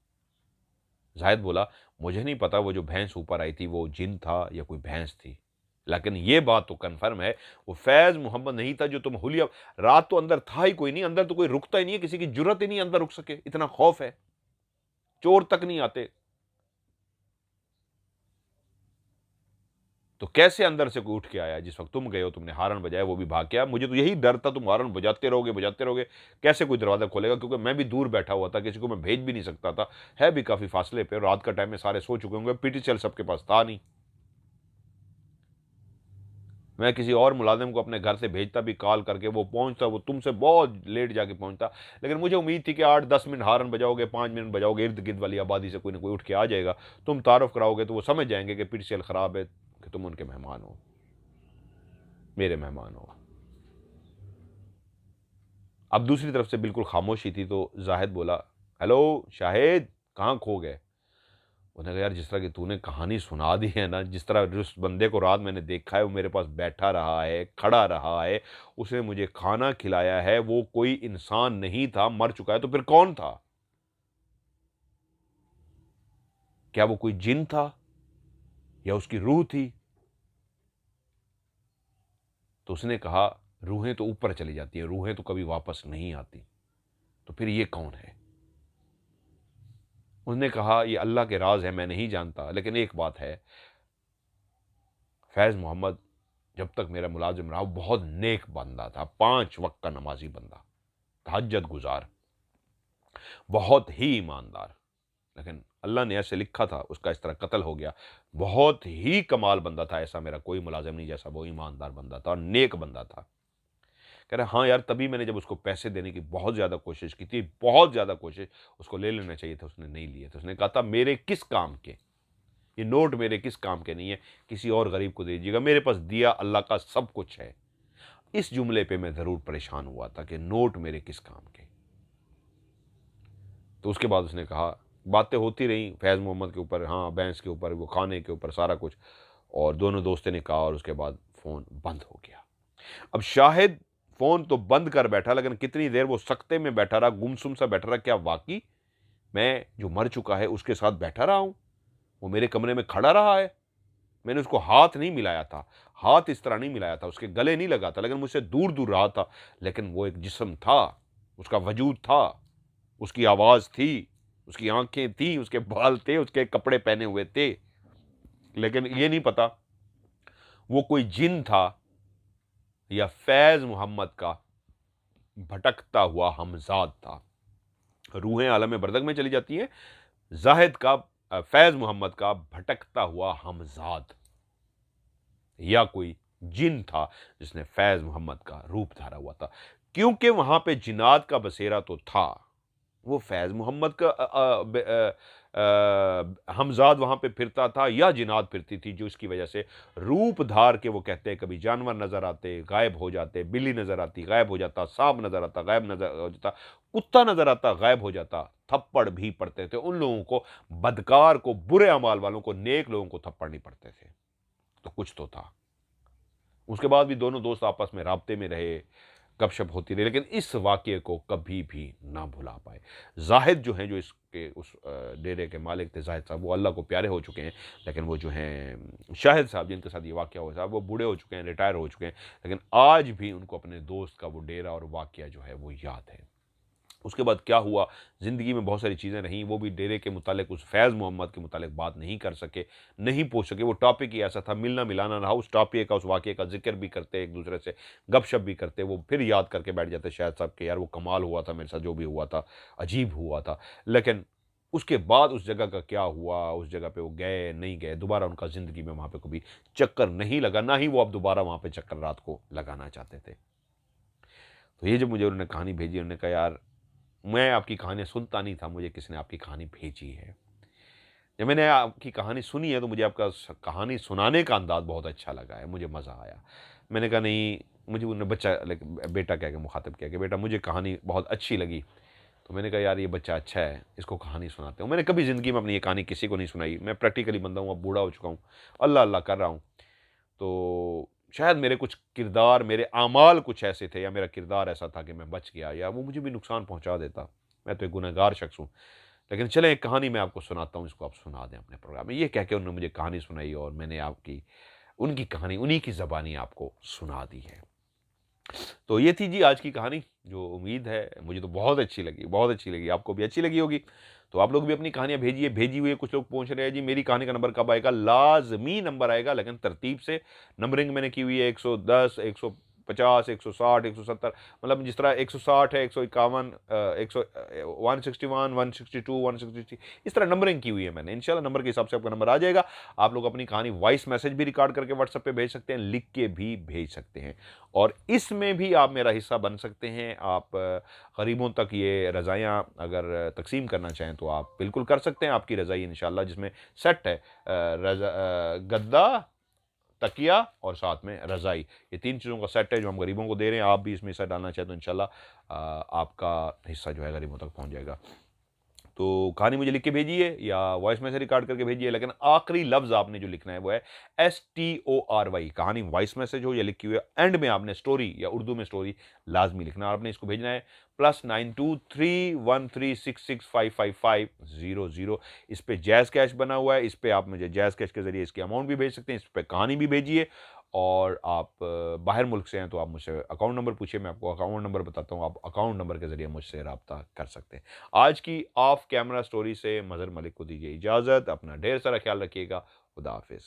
ज़ाहिद बोला, मुझे नहीं पता वो जो भैंस ऊपर आई थी वो जिन था या कोई भैंस थी। लेकिन ये बात तो कन्फर्म है, वो फैज़ मोहम्मद नहीं था जो तुम हुलिया। रात तो अंदर था ही कोई नहीं, अंदर तो कोई रुकता ही नहीं है, किसी की जुर्रत ही नहीं अंदर रुक सके, इतना खौफ है। चोर तक नहीं आते। तो कैसे अंदर से कोई उठ के आया जिस वक़्त तुम गए हो, तुमने हॉर्न बजाया, वो भी भाग के आया। मुझे तो यही डर था, तुम हॉर्न बजाते रहोगे, कैसे कोई दरवाज़ा खोलेगा? क्योंकि मैं भी दूर बैठा हुआ था, किसी को मैं भेज भी नहीं सकता था। है भी काफ़ी फासले पे, रात का टाइम है, सारे सो चुके होंगे, पीटीसीएल सबके पास था नहीं। मैं किसी और मुलाज़िम को अपने घर से भेजता भी कॉल करके, वो पहुँचता, वो तुमसे बहुत लेट जाके पहुँचता। लेकिन मुझे उम्मीद थी कि 8-10 मिनट हॉर्न बजाओगे, 5 मिनट बजाओगे, इर्द-गिर्द वाली आबादी से कोई न कोई उठ के आ जाएगा। तुम तारुफ़ कराओगे तो वो समझ जाएँगे कि पीटीसीएल ख़राब है, कि तुम उनके मेहमान हो, मेरे मेहमान हो। अब दूसरी तरफ से बिल्कुल खामोशी थी, तो ज़ाहिद बोला, "हेलो शाहिद, कहाँ खो गए?" उसने कहा, "यार, जिस तरह की तूने कहानी सुना दी है ना, जिस तरह जिस बंदे को रात मैंने देखा है, वो मेरे पास बैठा रहा है, खड़ा रहा है, उसने मुझे खाना खिलाया है, वो कोई इंसान नहीं था, मर चुका है, तो फिर कौन था? क्या वो कोई जिन था या उसकी रूह थी?" तो उसने कहा, "रूहें तो ऊपर चली जाती हैं, रूहें तो कभी वापस नहीं आती, तो फिर ये कौन है?" उसने कहा, "ये अल्लाह के राज़ है, मैं नहीं जानता, लेकिन एक बात है, फैज़ मोहम्मद जब तक मेरा मुलाज़िम रहा, वो बहुत नेक बंदा था, 5 वक़्त का नमाज़ी बंदा, तहज्जुद गुज़ार, बहुत ही ईमानदार। लेकिन अल्लाह ने ऐसे लिखा था, उसका इस तरह कत्ल हो गया। बहुत ही कमाल बंदा था, ऐसा मेरा कोई मुलाजिम नहीं, जैसा वो ईमानदार बंदा था और नेक बंदा था। कह रहा हाँ यार, तभी मैंने जब उसको पैसे देने की बहुत ज़्यादा कोशिश की थी, बहुत ज़्यादा कोशिश, उसको ले लेना चाहिए था, उसने नहीं लिए थे। उसने कहा था मेरे किस काम के, ये नोट मेरे किस काम के नहीं है, किसी और गरीब को दे दीजिएगा, मेरे पास दिया अल्लाह का सब कुछ है। इस जुमले पे मैं ज़रूर परेशान हुआ था कि नोट मेरे किस काम के। तो उसके बाद उसने कहा, बातें होती रहीं फैज़ मोहम्मद के ऊपर, हाँ, भैंस के ऊपर, वो खाने के ऊपर, सारा कुछ, और दोनों दोस्तों ने कहा और उसके बाद फ़ोन बंद हो गया। अब शाहिद फ़ोन तो बंद कर बैठा, लेकिन कितनी देर वो सख्ते में बैठा रहा, गुमसुम सा बैठा रहा, क्या वाक़ई मैं जो मर चुका है उसके साथ बैठा रहा हूँ? वो मेरे कमरे में खड़ा रहा है? मैंने उसको हाथ नहीं मिलाया था, हाथ इस तरह नहीं मिलाया था, उसके गले नहीं लगा था, लेकिन मुझसे दूर-दूर रहा था, लेकिन वो एक जिस्म था, उसका वजूद था, उसकी आवाज़ थी, उसकी आँखें थीं, उसके बाल थे, उसके कपड़े पहने हुए थे। लेकिन ये नहीं पता वो कोई जिन था या फैज़ मोहम्मद का भटकता हुआ हमज़ाद था। रूहें आलम बरज़ख में चली जाती हैं, ज़ाहिद का फैज़ मोहम्मद का भटकता हुआ हमज़ाद, या कोई जिन था जिसने फैज़ मोहम्मद का रूप धारा हुआ था। क्योंकि वहाँ पे जिन्नात का बसेरा तो था, वो फैज़ मोहम्मद का हमज़ाद वहाँ पे फिरता था या जिन्नात फिरती थी, जो इसकी वजह से रूप धार के, वो कहते हैं कभी जानवर नज़र आते, गायब हो जाते, बिल्ली नज़र आती, गायब हो जाता, सांप नज़र आता, गायब नज़र हो जाता, कुत्ता नज़र आता, गायब हो जाता, थप्पड़ भी पड़ते थे उन लोगों को, बदकार को, बुरे अमाल वालों को, नेक लोगों को थप्पड़ नहीं पड़ते थे। तो कुछ तो था। उसके बाद भी दोनों दोस्त आपस में राब्ते में रहे, गपशप होती रही, लेकिन इस वाक़ये को कभी भी ना भुला पाए। ज़ाहिद जो हैं, जो इसके उस डेरे के मालिक थे, ज़ाहिद साहब, वो अल्लाह को प्यारे हो चुके हैं, लेकिन वो जो हैं शाहिद साहब, जिनके साथ ये वाक़या हुआ साहब, वो बूढ़े हो चुके हैं, रिटायर हो चुके हैं, लेकिन आज भी उनको अपने दोस्त का वो डेरा और वाक़या जो है वो याद है। उसके बाद क्या हुआ, ज़िंदगी में बहुत सारी चीज़ें रहीं, वो भी डेरे के मुतालिक, उस फैज़ मोहम्मद के मुतालिक बात नहीं कर सके, नहीं पूछ सके। वो टॉपिक ही ऐसा था, मिलना-मिलाना रहा, उस टॉपिक का, उस वाक़ये का ज़िक्र भी करते, एक-दूसरे से गपशप भी करते, वो फिर याद करके बैठ जाते शायद साहब कि यार वो कमाल हुआ था मेरे साथ, जो भी हुआ था, अजीब हुआ था। लेकिन उसके बाद उस जगह का क्या हुआ, उस जगह पे वो गए, नहीं गए, दोबारा उनका ज़िंदगी में वहाँ पे कभी चक्कर नहीं लगा, ना ही वो अब दोबारा वहाँ पे चक्कर रात को लगाना चाहते थे। तो ये जब मुझे उन्होंने कहानी भेजी, उन्होंने कहा यार, मैं आपकी कहानियाँ सुनता नहीं था, मुझे किसी ने आपकी कहानी भेजी है। जब मैंने आपकी कहानी सुनी है तो मुझे आपका कहानी सुनाने का अंदाज़ बहुत अच्छा लगा है, मुझे मज़ा आया। मैंने कहा नहीं, मुझे उन्होंने बच्चा लाइक बेटा कह के मुखातिब किया कि बेटा मुझे कहानी बहुत अच्छी लगी। तो मैंने कहा यार ये बच्चा अच्छा है, इसको कहानी सुनाते हूँ। मैंने कभी ज़िंदगी में अपनी ये कहानी किसी को नहीं सुनाई। मैं प्रैक्टिकली बंदा हूँ, अब बूढ़ा हो चुका हूँ, अल्लाह-अल्लाह कर रहा हूँ। तो शायद मेरे कुछ किरदार, मेरे आमाल कुछ ऐसे थे, या मेरा किरदार ऐसा था कि मैं बच गया, या वो मुझे भी नुकसान पहुँचा देता। मैं तो एक गुनहगार शख्स हूँ। लेकिन चलें, एक कहानी मैं आपको सुनाता हूँ, इसको आप सुना दें अपने प्रोग्राम में। ये कह के उन्होंने मुझे कहानी सुनाई और मैंने आपकी उनकी कहानी उन्हीं की ज़बानी आपको सुना दी है। तो ये थी जी आज की कहानी, जो उम्मीद है मुझे तो बहुत अच्छी लगी, बहुत अच्छी लगी। आपको भी अच्छी लगी होगी। तो आप लोग भी अपनी कहानियाँ भेजिए, भेजी हुई है। कुछ लोग पूछ रहे हैं जी मेरी कहानी का नंबर कब आएगा? लाज़मी नंबर आएगा, लेकिन तरतीब से नंबरिंग मैंने की हुई है, 110, 150, 160, 170, मतलब जिस तरह 160 है, 151, 161, 162, 163, इस तरह नंबरिंग की हुई है मैंने। इंशाल्लाह नंबर के हिसाब से आपका नंबर आ जाएगा। आप लोग अपनी कहानी वॉइस मैसेज भी रिकॉर्ड करके व्हाट्सएप पे भेज सकते हैं, लिख के भी भेज सकते हैं, और इसमें भी आप मेरा हिस्सा बन सकते हैं। आप गरीबों तक ये रज़ाइयाँ अगर तक़सीम करना चाहें तो आप बिल्कुल कर सकते हैं। आपकी रज़ाई इंशाल्लाह, जिसमें सेट है गद्दा, तकिया और साथ में रज़ाई, ये 3 चीज़ों का सेट है जो हम गरीबों को दे रहे हैं। आप भी इसमें हिस्सा डालना चाहें तो इंशाल्लाह आपका हिस्सा जो है गरीबों तक पहुँच जाएगा। तो कहानी मुझे लिख के भेजिए या वॉइस मैसेज रिकॉर्ड करके भेजिए, लेकिन आखिरी लफ्ज़ आपने जो लिखना है वो है STORY। कहानी वॉइस मैसेज हो या लिखी हुई, एंड में आपने स्टोरी या उर्दू में स्टोरी लाजमी लिखना, और आपने इसको भेजना है +923136555500। इस पे जैज़ कैश बना हुआ है, इस पे आप मुझे जैज़ कैश के ज़रिए इसकी अमाउंट भी भेज सकते हैं, इस पे कहानी भी भेजिए। और आप बाहर मुल्क से हैं तो आप मुझसे अकाउंट नंबर पूछिए, मैं आपको अकाउंट नंबर बताता हूँ, आप अकाउंट नंबर के ज़रिए मुझसे रब्ता कर सकते हैं। आज की ऑफ कैमरा स्टोरी से मज़हर मलिक को दीजिए इजाज़त। अपना ढेर सारा ख्याल रखिएगा। खुदा हाफ़िज़।